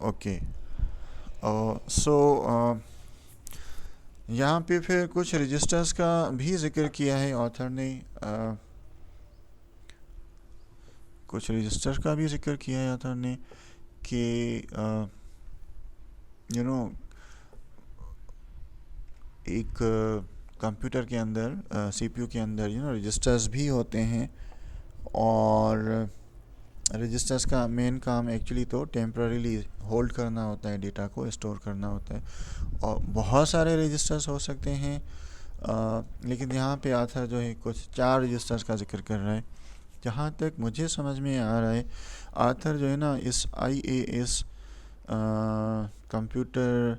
Okay. So यहाँ पे फिर कुछ रजिस्टर्स का भी जिक्र किया है ऑथर ने. कुछ रजिस्टर का भी जिक्र किया है ऑथर ने कि एक कंप्यूटर के अंदर सीपीयू के अंदर रजिस्टर्स भी होते हैं, और रजिस्टर्स का मेन काम एक्चुअली तो टेम्पररीली होल्ड करना होता है, डेटा को स्टोर करना होता है. और बहुत सारे रजिस्टर्स हो सकते हैं, लेकिन यहाँ पे ऑथर जो है कुछ 4 रजिस्टर्स का जिक्र कर रहा है. जहाँ तक मुझे समझ में आ रहा है ऑथर जो है ना इस IAS कंप्यूटर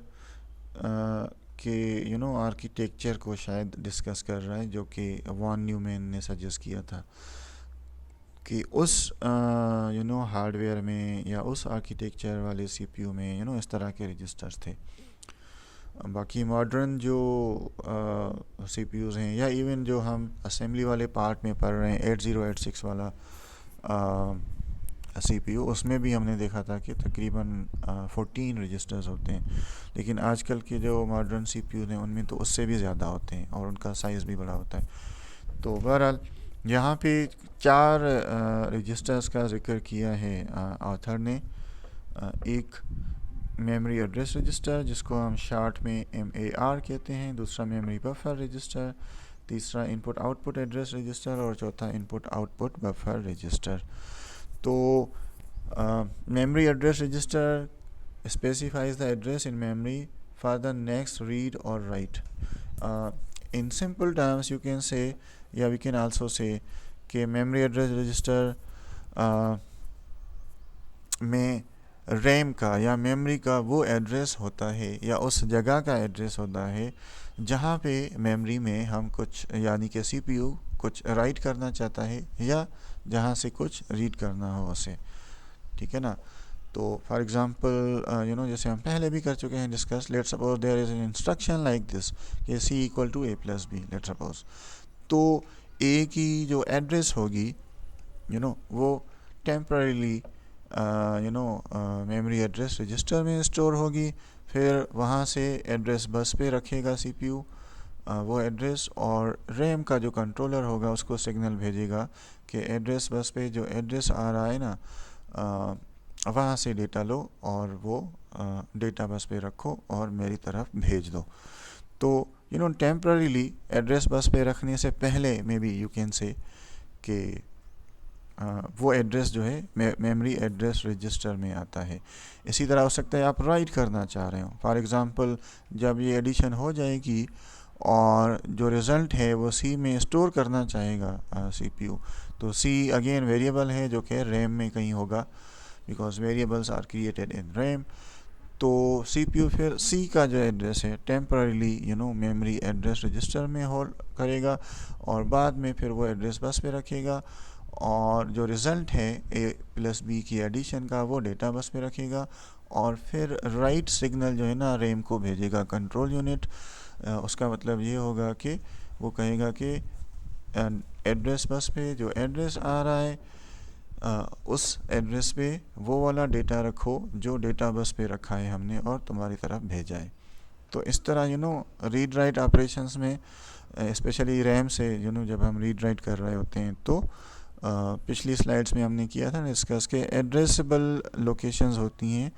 के आर्किटेक्चर को शायद डिस्कस कर रहा है, जो कि वॉन न्यूमैन ने सजेस्ट किया था कि उस हार्डवेयर में या उस आर्किटेक्चर वाले सीपीयू में इस तरह के रजिस्टर्स थे. बाकी मॉडर्न जो सीपीयूज़ हैं या इवन जो हम असेंबली वाले पार्ट में पढ़ रहे हैं 8086 वाला सीपीयू, उसमें भी हमने देखा था कि तकरीबन 14 रजिस्टर्स होते हैं. लेकिन आजकल के जो मॉडर्न सीपीयू हैं उनमें तो उससे भी ज़्यादा होते हैं और उनका साइज़ भी बड़ा होता है. तो बहरहाल यहाँ पे 4 रजिस्टर्स का जिक्र किया है ऑथर ने. एक मेमोरी एड्रेस रजिस्टर जिसको हम शार्ट में MAR कहते हैं, दूसरा मेमोरी बफर रजिस्टर, तीसरा इनपुट आउटपुट एड्रेस रजिस्टर और चौथा इनपुट आउटपुट बफर रजिस्टर. तो memory address register specifies the address in memory for the next read or write. In simple terms you can say, या we can also say कि memory address register में RAM का या memory का वो address होता है या उस जगह का एड्रेस होता है जहाँ पे मेमोरी में हम कुछ यानी कि सीपीयू कुछ राइट करना चाहता है या जहाँ से कुछ रीड करना हो उसे. ठीक है ना। तो फॉर एग्जांपल जैसे हम पहले भी कर चुके हैं discuss, let's suppose there is an instruction like this कि c equal to a plus b, let's suppose. तो a की जो एड्रेस होगी वो टेम्पररीली मेमोरी एड्रेस रजिस्टर में स्टोर होगी, फिर वहाँ से एड्रेस बस पे रखेगा CPU वो एड्रेस, और रैम का जो कंट्रोलर होगा उसको सिग्नल भेजेगा कि एड्रेस बस पे जो एड्रेस आ रहा है ना वहाँ से डेटा लो और वो डेटा बस पे रखो और मेरी तरफ भेज दो। तो टेम्पररीली एड्रेस बस पे रखने से पहले मे बी यू कैन से कि वो एड्रेस जो है मेमोरी एड्रेस रजिस्टर में आता है। इसी तरह हो सकता है आप राइट करना चाह रहे हो, फॉर एग्ज़ाम्पल जब ये एडिशन हो जाएगी और जो रिज़ल्ट है वो C में स्टोर करना चाहेगा CPU, तो C अगेन वेरिएबल है जो कि रैम में कहीं होगा, because variables are created in RAM. तो CPU फिर C का जो एड्रेस है टेम्पररीली मेमोरी एड्रेस रजिस्टर में होल्ड करेगा और बाद में फिर वो एड्रेस बस पे रखेगा, और जो रिज़ल्ट है a प्लस b की एडिशन का वो डेटा बस पे रखेगा, और फिर राइट सिग्नल जो है ना रैम को भेजेगा कंट्रोल यूनिट। उसका मतलब ये होगा कि वो कहेगा कि एड्रेस बस पे जो एड्रेस आ रहा है उस एड्रेस पे वो वाला डेटा रखो जो डेटा बस पे रखा है हमने और तुम्हारी तरफ भेजा है। तो इस तरह रीड राइट ऑपरेशंस में स्पेशली रैम से जब हम रीड राइट कर रहे होते हैं तो पिछली स्लाइड्स में हमने किया था ना डिस्कस के एड्रेसेबल लोकेशंस होती हैं,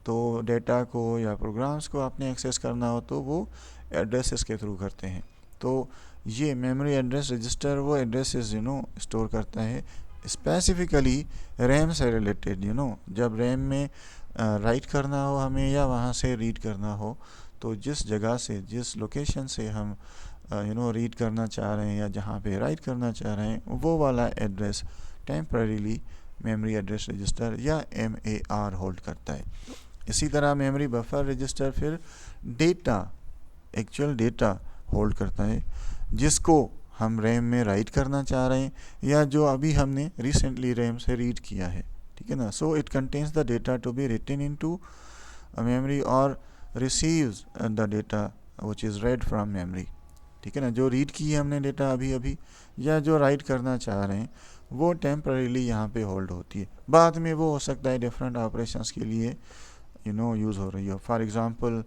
तो डेटा को या प्रोग्राम्स को आपने एक्सेस करना हो तो वो एड्रेसेस के थ्रू करते हैं। तो ये मेमोरी एड्रेस रजिस्टर वो एड्रेसेस स्टोर करता है स्पेसिफिकली रैम से रिलेटेड। जब रैम में राइट करना हो हमें या वहाँ से रीड करना हो, तो जिस जगह से जिस लोकेशन से हम रीड करना चाह रहे हैं या जहाँ पे राइट करना चाह रहे हैं वो वाला address temporarily memory address register या MAR होल्ड करता है। इसी तरह मेमोरी बफर रजिस्टर फिर डेटा, एक्चुअल डेटा होल्ड करता है जिसको हम रैम में राइट करना चाह रहे हैं या जो अभी हमने रिसेंटली रैम से रीड किया है, ठीक है ना। So it contains the data to be written into memory और receives the data which is read from memory, ठीक है ना। जो रीड की है हमने डेटा अभी अभी या जो राइट करना चाह रहे हैं वो टेम्पररीली यहाँ पे होल्ड होती है, बाद में वो हो सकता है डिफरेंट ऑपरेशंस के लिए यूज़ हो रही हो। For example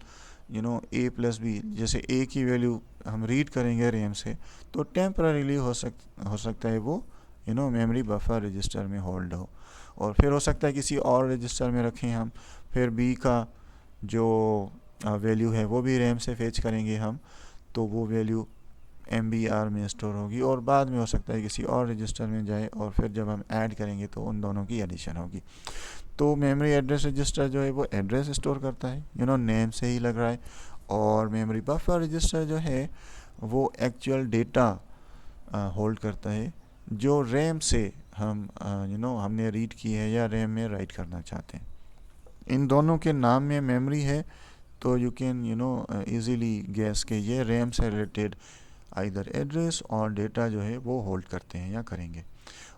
a plus b, जैसे a की वैल्यू हम रीड करेंगे रैम से तो टेम्पररीली हो सकता है वो मेमोरी बफर रजिस्टर में होल्ड हो, और फिर हो सकता है किसी और रजिस्टर में रखें हम, फिर b का जो वैल्यू है वो भी रैम से फेच करेंगे हम, तो वो वैल्यू MBR में स्टोर होगी और बाद में हो सकता है किसी और रजिस्टर में जाए और फिर जब हम ऐड करेंगे तो उन दोनों की एडिशन होगी। तो मेमोरी एड्रेस रजिस्टर जो है वो एड्रेस स्टोर करता है नेम से ही लग रहा है, और मेमोरी बफर रजिस्टर जो है वो एक्चुअल डेटा होल्ड करता है जो रैम से हम हमने रीड की है या रैम में राइट करना चाहते हैं। इन दोनों के नाम में मेमोरी है तो यू कैन इजीली गैस के ये रैम से रिलेटेड आइदर एड्रेस और डेटा जो है वो होल्ड करते हैं या करेंगे।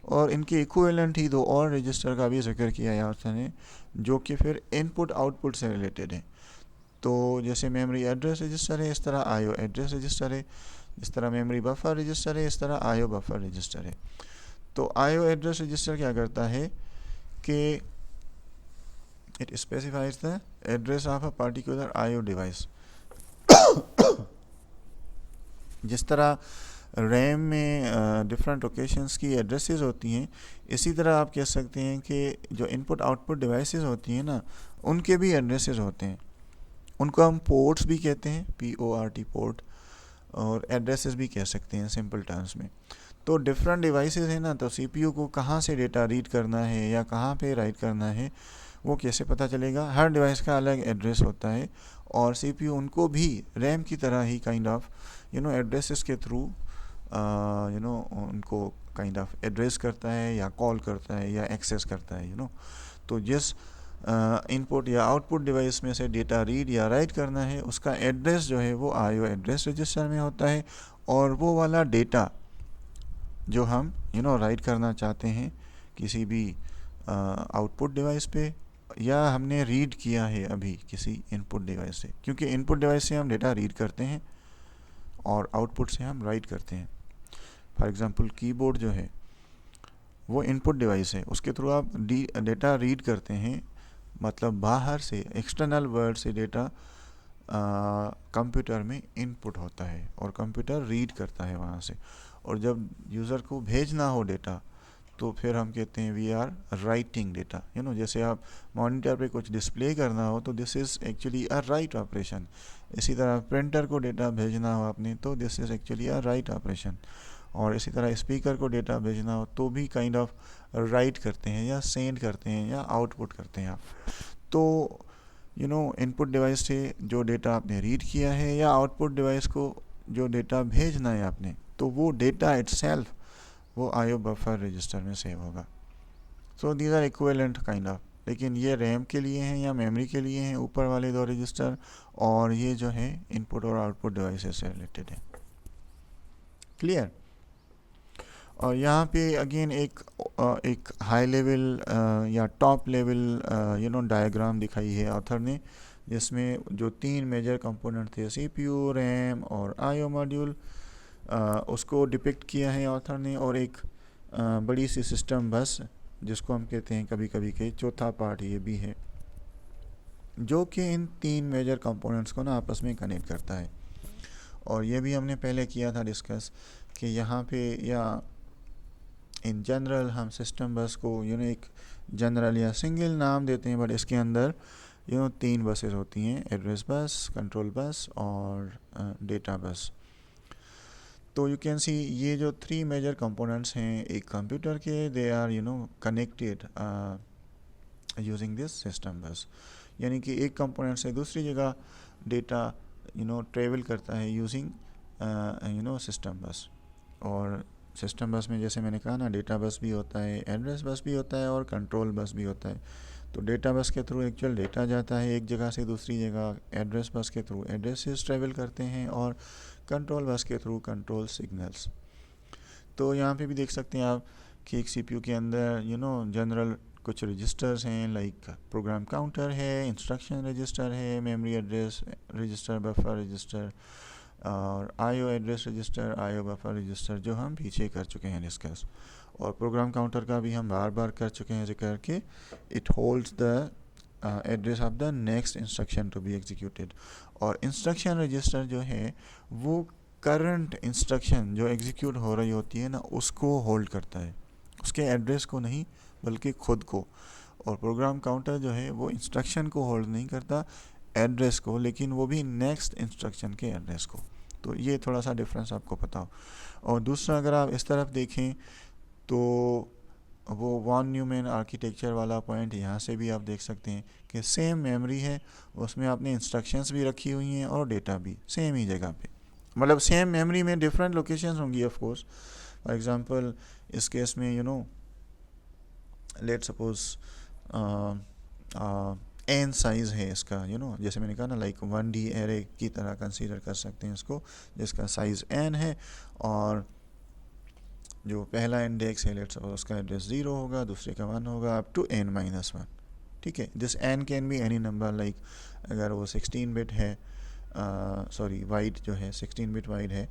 और इनके इक्विवेलेंट ही दो और रजिस्टर का भी जिक्र किया है ऑथर ने जो कि फिर इनपुट आउटपुट से रिलेटेड है। तो जैसे मेमोरी एड्रेस रजिस्टर है इस तरह आईओ एड्रेस रजिस्टर है, इस तरह मेमोरी बफर रजिस्टर है, इस तरह आईओ बफर रजिस्टर है। तो आईओ एड्रेस रजिस्टर क्या करता है कि it specifies the address of a particular IO device। जिस तरह रैम में डिफरेंट लोकेशंस की एड्रेसेस होती हैं, इसी तरह आप कह सकते हैं कि जो इनपुट आउटपुट डिवाइसेस होती हैं ना उनके भी एड्रेसेस होते हैं। उनको हम पोर्ट्स भी कहते हैं, PORT पोर्ट, और एड्रेसेस भी कह सकते हैं सिंपल टर्म्स में। तो डिफरेंट डिवाइसेस हैं ना, तो CPU को कहाँ से डेटा रीड करना है या कहाँ पे राइट करना है वो कैसे पता चलेगा। हर डिवाइस का अलग एड्रेस होता है और CPU उनको भी रैम की तरह ही काइंड ऑफ एड्रेसेस के थ्रू उनको काइंड ऑफ एड्रेस करता है या कॉल करता है या एक्सेस करता है तो जिस इनपुट या आउटपुट डिवाइस में से डेटा रीड या राइट करना है उसका एड्रेस जो है वो आईओ एड्रेस रजिस्टर में होता है, और वो वाला डेटा जो हम राइट करना चाहते हैं किसी भी आउटपुट डिवाइस पे, या हमने रीड किया है अभी किसी इनपुट डिवाइस से, क्योंकि इनपुट डिवाइस से हम डेटा रीड करते हैं और आउटपुट से हम राइट करते हैं। फॉर एग्जांपल कीबोर्ड जो है वो इनपुट डिवाइस है, उसके थ्रू आप डेटा रीड करते हैं, मतलब बाहर से एक्सटर्नल वर्ल्ड से डेटा कंप्यूटर में इनपुट होता है और कंप्यूटर रीड करता है वहाँ से, और जब यूज़र को भेजना हो डेटा तो फिर हम कहते हैं वी आर राइटिंग डेटा। जैसे आप मॉनिटर पे कुछ डिस्प्ले करना हो तो this is actually a write operation. इसी तरह प्रिंटर को डेटा भेजना हो आपने तो this is actually a write operation. और इसी तरह स्पीकर को डेटा भेजना हो तो भी काइंड ऑफ राइट करते हैं या सेंड करते हैं या आउटपुट करते हैं आप। तो इनपुट डिवाइस से जो डेटा आपने रीड किया है या आउटपुट डिवाइस को जो डेटा भेजना है आपने, तो वो डेटा इटसेल्फ वो आईओ बफर रजिस्टर में सेव होगा। So these are equivalent kind of, लेकिन ये रैम के लिए हैं या मेमोरी के लिए हैं ऊपर वाले दो रजिस्टर, और ये जो है इनपुट और आउटपुट डिवाइसेस से रिलेटेड है। क्लियर? और यहाँ पे अगेन एक हाई लेवल या टॉप लेवल डायग्राम दिखाई है ऑथर ने, जिसमें जो 3 मेजर कंपोनेंट थे सीपीयू, रैम और आईओ मॉड्यूल, उसको डिपिक्ट किया है ऑथर ने, और एक बड़ी सी सिस्टम बस जिसको हम कहते हैं कभी कभी के चौथा पार्ट ये भी है, जो कि इन 3 मेजर कंपोनेंट्स को ना आपस में कनेक्ट करता है। और ये भी हमने पहले किया था डिस्कस कि यहाँ पे या इन जनरल हम सिस्टम बस को एक जनरल या सिंगल नाम देते हैं, बट इसके अंदर 3 बसेस होती हैं, एड्रेस बस, कंट्रोल बस और डेटा बस। तो यू कैन सी ये जो 3 मेजर कंपोनेंट्स हैं एक कंप्यूटर के, they are connected using this system bus. यानी कि एक कंपोनेंट से दूसरी जगह डेटा ट्रेवल करता है यूजिंग सिस्टम बस। और सिस्टम बस में जैसे मैंने कहा ना, डेटा बस भी होता है, एड्रेस बस भी होता है और कंट्रोल बस भी होता है। तो डेटा बस के थ्रू एक्चुअल डेटा जाता है एक जगह से दूसरी जगह, एड्रेस बस के थ्रू एड्रेसेस ट्रेवल करते हैं, और कंट्रोल बस के थ्रू कंट्रोल सिग्नल्स। तो यहाँ पे भी देख सकते हैं आप कि एक सीपीयू के अंदर जनरल कुछ रजिस्टर्स हैं, लाइक प्रोग्राम काउंटर है, इंस्ट्रक्शन रजिस्टर है, memory address register, buffer register और IO address register, IO buffer register, जो हम पीछे कर चुके हैं डिस्कस। और प्रोग्राम काउंटर का भी हम बार बार कर चुके हैं जिक्र कि it holds the address of the next instruction to be executed. और इंस्ट्रक्शन रजिस्टर जो है वो करंट इंस्ट्रक्शन जो एग्जीक्यूट हो रही होती है ना, उसको होल्ड करता है, उसके एड्रेस को नहीं बल्कि खुद को। और प्रोग्राम काउंटर जो है वो इंस्ट्रक्शन को होल्ड नहीं करता, एड्रेस को, लेकिन वो भी नेक्स्ट इंस्ट्रक्शन के एड्रेस को। तो ये थोड़ा सा डिफरेंस आपको पता हो। और दूसरा अगर आप इस तरफ देखें तो वो वॉन न्यूमैन आर्किटेक्चर वाला पॉइंट यहाँ से भी आप देख सकते हैं कि सेम मेमोरी है, उसमें आपने इंस्ट्रक्शंस भी रखी हुई हैं और डेटा भी सेम ही जगह पे, मतलब सेम मेमोरी में डिफरेंट लोकेशंस होंगी ऑफ कोर्स। फॉर एग्जांपल इस केस में लेट सपोज एन साइज़ है इसका, जैसे मैंने कहा ना, लाइक 1D एरे की तरह कंसीडर कर सकते हैं इसको, जिसका साइज़ n है, और जो पहला इंडेक्स है लेट सपोज उसका एड्रेस 0 होगा, दूसरे का 1 होगा, अप टू n-1। ठीक है, this n can be any number, like अगर वो 16 बिट है, सॉरी वाइड जो है 16 बिट वाइड है,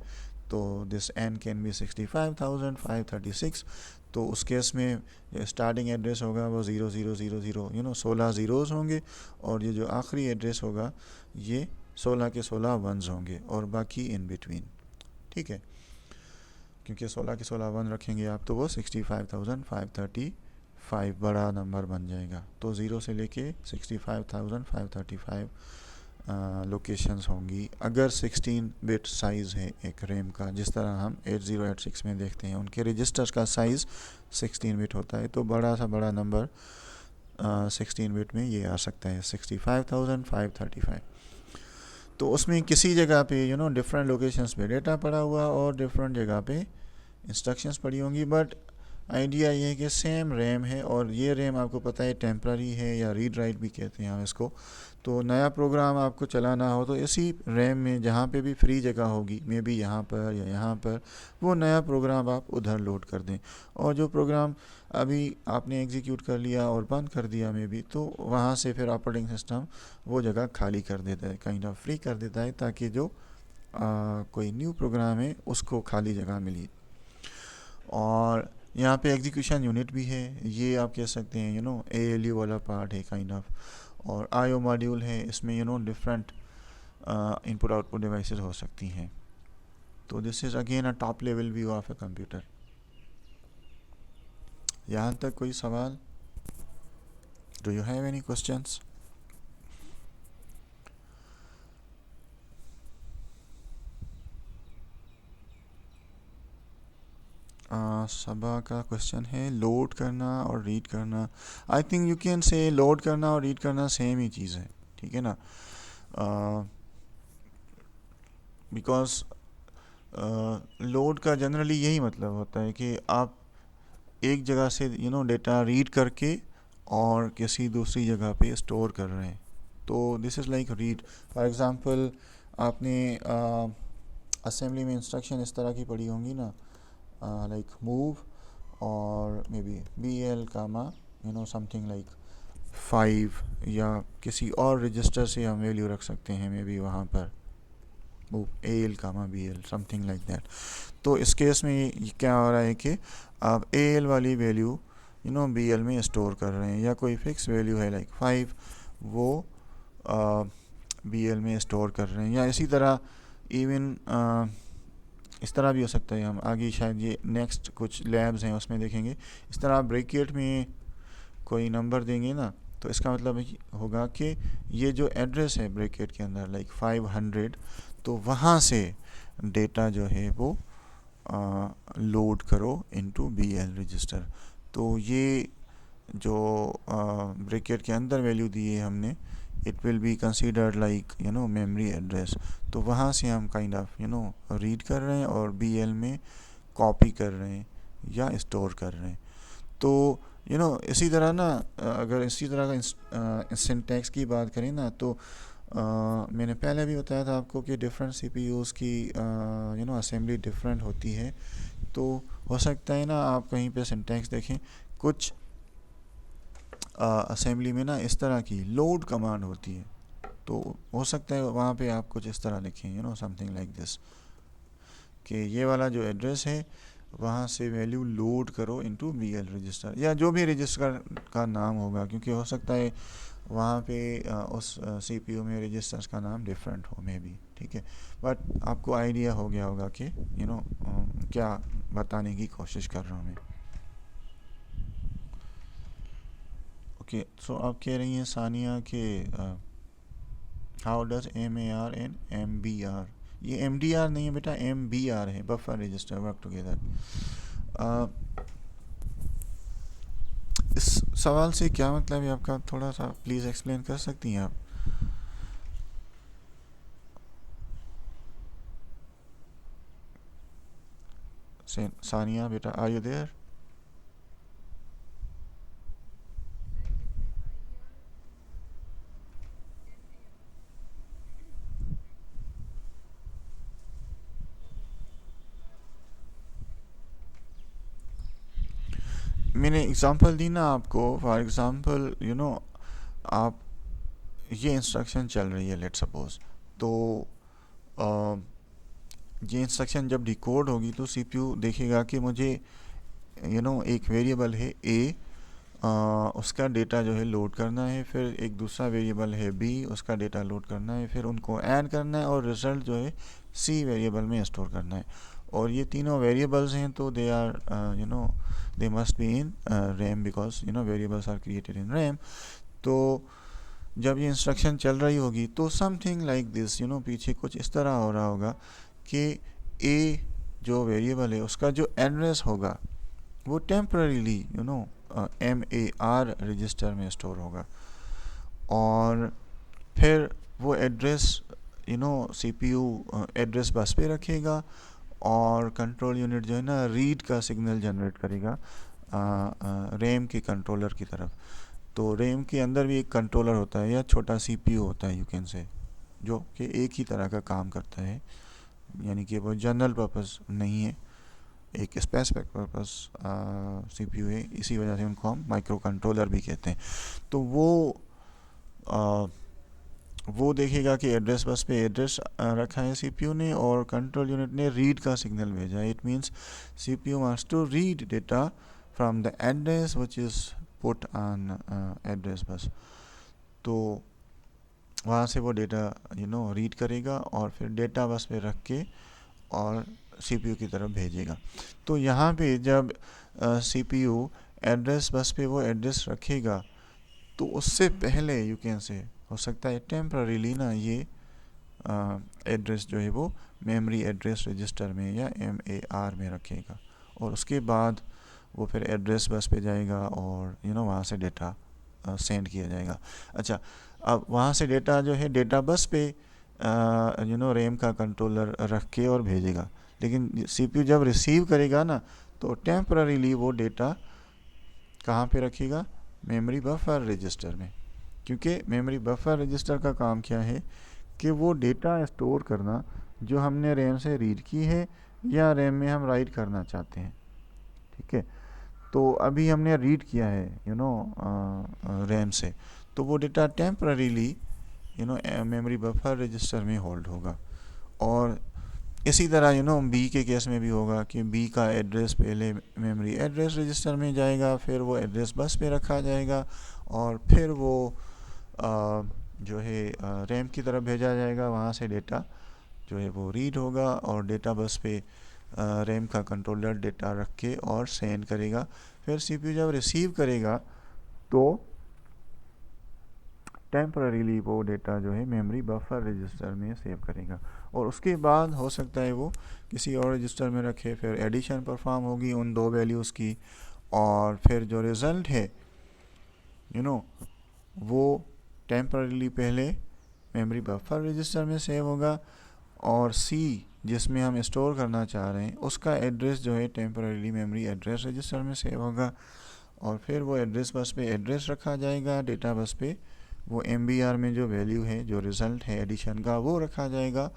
तो दिस n कैन बी 65,536। तो उस केस में स्टार्टिंग एड्रेस होगा वो 0000, 16 ज़ीरोज़ होंगे, और ये जो आखिरी एड्रेस होगा ये 16 के 16 वंस होंगे, और बाकी इन बिटवीन। ठीक है, क्योंकि 16 के 16 वन रखेंगे आप तो वो 65,535 बड़ा नंबर बन जाएगा। तो 0 से लेके 65,535 लोकेशंस होंगी अगर 16 बिट साइज़ है एक रैम का, जिस तरह हम 8086 में देखते हैं उनके रजिस्टर्स का साइज़ 16 बिट होता है। तो बड़ा सा बड़ा नंबर 16 बिट में ये आ सकता है 65,535। तो उसमें किसी जगह पे डिफरेंट लोकेशंस पे डेटा पड़ा हुआ और डिफरेंट जगह पे इंस्ट्रक्शंस पड़ी होंगी, बट आइडिया ये है कि सेम रैम है और ये रैम आपको पता है टेम्प्ररी है या रीड राइट भी कहते हैं हम इसको। तो नया प्रोग्राम आपको चलाना हो तो इसी रैम में जहाँ पे भी फ्री जगह होगी, मे बी यहाँ पर या यहाँ पर, वो नया प्रोग्राम आप उधर लोड कर दें। और जो प्रोग्राम अभी आपने एग्जीक्यूट कर लिया और बंद कर दिया मे बी, तो वहाँ से फिर ऑपरेटिंग सिस्टम वो जगह खाली कर देता है, काइंड ऑफ फ्री कर देता है, ताकि जो कोई न्यू प्रोग्राम है उसको खाली जगह मिली। और यहाँ पे एग्जीक्यूशन यूनिट भी है, ये आप कह सकते हैं ALU वाला पार्ट है काइंड ऑफ। और IO मॉड्यूल है, इसमें डिफरेंट इनपुट आउटपुट डिवाइसेस हो सकती हैं। तो this is again a top level view of a computer. यहाँ तक कोई सवाल? Do you have any questions? Saba का क्वेश्चन है लोड करना और रीड करना। I think you can say load करना और रीड करना सेम ही चीज़ है, ठीक है ना। बिकॉज लोड का जनरली यही मतलब होता है कि आप एक जगह से डेटा रीड करके और किसी दूसरी जगह पे स्टोर कर रहे हैं। तो this is like read. For example आपने असेंबली में इंस्ट्रक्शन इस तरह की पढ़ी होंगी ना, लाइक मूव और maybe BL comma something like 5, या किसी और रजिस्टर से हम वैल्यू रख सकते हैं मे बी वहाँ पर move AL comma BL something like that. तो इस केस में ये क्या हो रहा है कि आप AL वाली वैल्यू BL में स्टोर कर रहे हैं, या कोई फिक्स वैल्यू है लाइक 5 वो BL में स्टोर कर रहे हैं। या इसी तरह इवन इस तरह भी हो सकता है, हम आगे शायद ये नेक्स्ट कुछ लैब्स हैं उसमें देखेंगे। इस तरह आप ब्रैकेट में कोई नंबर देंगे ना, तो इसका मतलब होगा कि ये जो एड्रेस है ब्रैकेट के अंदर लाइक 500, तो वहाँ से डेटा जो है वो लोड करो इनटू BL रजिस्टर। तो ये जो ब्रैकेट के अंदर वैल्यू दी है हमने, it will be considered like memory address. तो वहाँ से हम काइंड ऑफ रीड कर रहे हैं और BL में कॉपी कर रहे हैं या स्टोर कर रहे हैं। तो इसी तरह ना, अगर इसी तरह का सिंटैक्स की बात करें ना, तो मैंने पहले भी बताया था आपको कि डिफरेंट CPUs की असेंबली डिफरेंट होती है। तो हो सकता है ना आप कहीं पे सिंटैक्स देखें, कुछ असेंबली में ना इस तरह की लोड कमांड होती है, तो हो सकता है वहाँ पे आप कुछ इस तरह लिखें समथिंग लाइक दिस, कि ये वाला जो एड्रेस है वहाँ से वैल्यू लोड करो इनटू BL रजिस्टर, या जो भी रजिस्टर का नाम होगा, क्योंकि हो सकता है वहाँ पे उस CPU में रजिस्टर्स का नाम डिफरेंट हो मे बी, ठीक है। बट आपको आइडिया हो गया होगा कि क्या बताने की कोशिश कर रहा हूँ मैं। ओके, सो आप कह रही हैं सानिया कि how does MAR and MBR, ये MDR नहीं है बेटा, MBR है, बफर रजिस्टर वर्क टुगेदर। इस सवाल से क्या मतलब है आपका, थोड़ा सा प्लीज़ एक्सप्लेन कर सकती हैं आप? सानिया बेटा, आर यू देयर? मैंने एग्जांपल दी ना आपको। फॉर एग्जांपल आप ये इंस्ट्रक्शन चल रही है लेट सपोज, तो ये इंस्ट्रक्शन जब डिकोड होगी तो CPU देखेगा कि मुझे एक वेरिएबल है A, उसका डेटा जो है लोड करना है, फिर एक दूसरा वेरिएबल है B, उसका डेटा लोड करना है, फिर उनको ऐड करना है और रिज़ल्ट जो है C वेरिएबल में स्टोर करना है। और ये तीनों वेरिएबल्स हैं, तो they are they must be in RAM, because variables are created in RAM. तो जब ये इंस्ट्रक्शन चल रही होगी तो समथिंग लाइक दिस, पीछे कुछ इस तरह हो रहा होगा कि A जो वेरिएबल है उसका जो एड्रेस होगा वो टेम्पररीली MAR रजिस्टर में स्टोर होगा, और फिर वो एड्रेस CPU एड्रेस बस पे रखेगा, और कंट्रोल यूनिट जो है ना रीड का सिग्नल जनरेट करेगा रैम के कंट्रोलर की तरफ। तो रैम के अंदर भी एक कंट्रोलर होता है या छोटा सीपीयू होता है, यू कैन से, जो कि एक ही तरह का काम करता है, यानी कि वो जनरल पर्पस नहीं है, एक स्पेसिफिक पर्पस सीपीयू है, इसी वजह से उनको हम माइक्रो कंट्रोलर भी कहते हैं। तो आ, वो देखेगा कि एड्रेस बस पे एड्रेस रखा है सीपीयू ने और कंट्रोल यूनिट ने रीड का सिग्नल भेजा है। It means CPU wants to read data from the address which is put on address bus. तो वहाँ से वो डेटा रीड करेगा और फिर डेटा बस पे रख के और सीपीयू की तरफ भेजेगा। तो यहाँ पे जब सीपीयू एड्रेस बस पे वो एड्रेस रखेगा तो उससे पहले यू कैन से हो सकता है टेम्पररीली ना ये एड्रेस जो है वो मेमोरी एड्रेस रजिस्टर में या MAR में रखेगा, और उसके बाद वो फिर एड्रेस बस पे जाएगा और वहाँ से डेटा सेंड किया जाएगा। अच्छा, अब वहाँ से डेटा जो है डेटा बस पे रैम का कंट्रोलर रख के और भेजेगा, लेकिन सीपीयू जब रिसीव करेगा ना तो टेम्पररीली वो डेटा कहाँ पे रखेगा, मेमोरी बफर रजिस्टर में। क्योंकि मेमोरी बफर रजिस्टर का काम क्या है कि वो डेटा स्टोर करना जो हमने रैम से रीड की है या रैम में हम राइट करना चाहते हैं। ठीक है, तो अभी हमने रीड किया है रैम से, तो वो data temporarily memory buffer register में होल्ड होगा। और इसी तरह बी के केस में भी होगा कि बी का एड्रेस पहले मेमोरी एड्रेस रजिस्टर में जाएगा, फिर वो एड्रेस बस पे रखा जाएगा और फिर वो जो है रैम की तरफ भेजा जाएगा। वहाँ से डेटा जो है वो रीड होगा और डेटा बस पे रैम का कंट्रोलर डेटा रख के और सेंड करेगा। फिर सीपीयू जब रिसीव करेगा तो टेम्पररीली वो डेटा जो है मेमोरी बफर रजिस्टर में सेव करेगा, और उसके बाद हो सकता है वो किसी और रजिस्टर में रखे, फिर एडिशन परफॉर्म होगी उन दो वैल्यूज़ की, और फिर जो रिज़ल्ट है वो टेम्पररीली पहले मेमोरी बफर रजिस्टर में सेव होगा, और सी जिसमें हम स्टोर करना चाह रहे हैं उसका एड्रेस जो है टेम्पररीली मेमोरी एड्रेस रजिस्टर में सेव होगा, और फिर वो एड्रेस बस पे एड्रेस रखा जाएगा, डेटा बस पे वो MBR में जो वैल्यू है, जो रिज़ल्ट है एडिशन का, वो रखा जाएगा,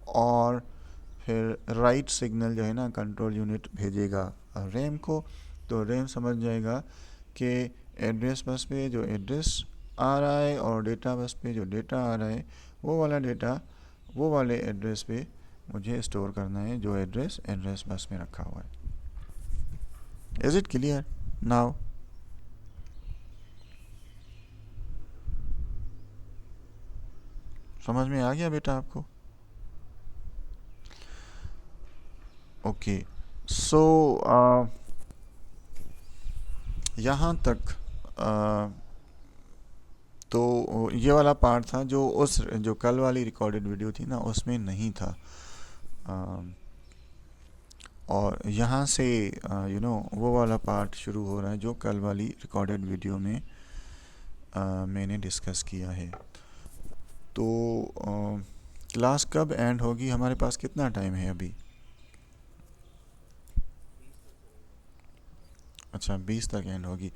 और फिर राइट सिग्नल जो है ना कंट्रोल यूनिट भेजेगा रैम को। तो रैम समझ जाएगा कि एड्रेस बस पे जो एड्रेस आ रहा है और डेटा बस पे जो डेटा आ रहा है वो वाला डेटा वो वाले एड्रेस पे मुझे स्टोर करना है जो एड्रेस बस में रखा हुआ है। Is it clear now? समझ में आ गया बेटा आपको? ओके, सो यहाँ तक तो ये वाला पार्ट था जो जो कल वाली रिकॉर्डेड वीडियो थी ना उसमें नहीं था, और यहाँ से वो वाला पार्ट शुरू हो रहा है जो कल वाली रिकॉर्डेड वीडियो में मैंने डिस्कस किया है। तो क्लास कब एंड होगी? हमारे पास कितना टाइम है अभी? अच्छा, 20 तक एंड होगी।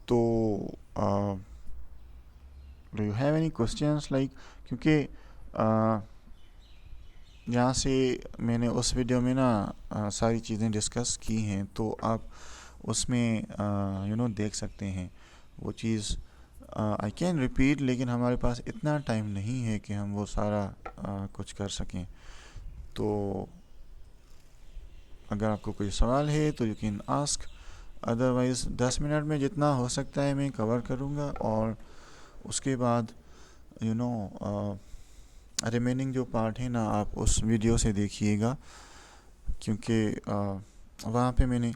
तो do you have any questions like, क्योंकि यहाँ से मैंने उस वीडियो में ना सारी चीज़ें डिस्कस की हैं, तो आप उसमें देख सकते हैं वो चीज़। आई कैन रिपीट, लेकिन हमारे पास इतना टाइम नहीं है कि हम वो सारा कुछ कर सकें। तो अगर आपको कोई सवाल है तो you can ask, otherwise 10 minute में जितना हो सकता है मैं कवर करूँगा, और उसके बाद रिमेनिंग जो पार्ट है ना आप उस वीडियो से देखिएगा, क्योंकि वहाँ पे मैंने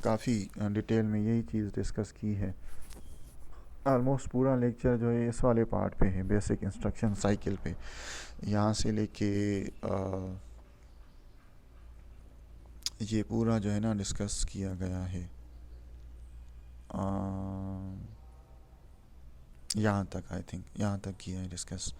काफ़ी डिटेल में यही चीज़ डिस्कस की है। ऑलमोस्ट पूरा लेक्चर जो है इस वाले पार्ट पे है, बेसिक इंस्ट्रक्शन साइकिल पे, यहाँ से लेके ये पूरा जो है ना डिस्कस किया गया है यहाँ तक, आई थिंक यहाँ तक किया है डिस्कस।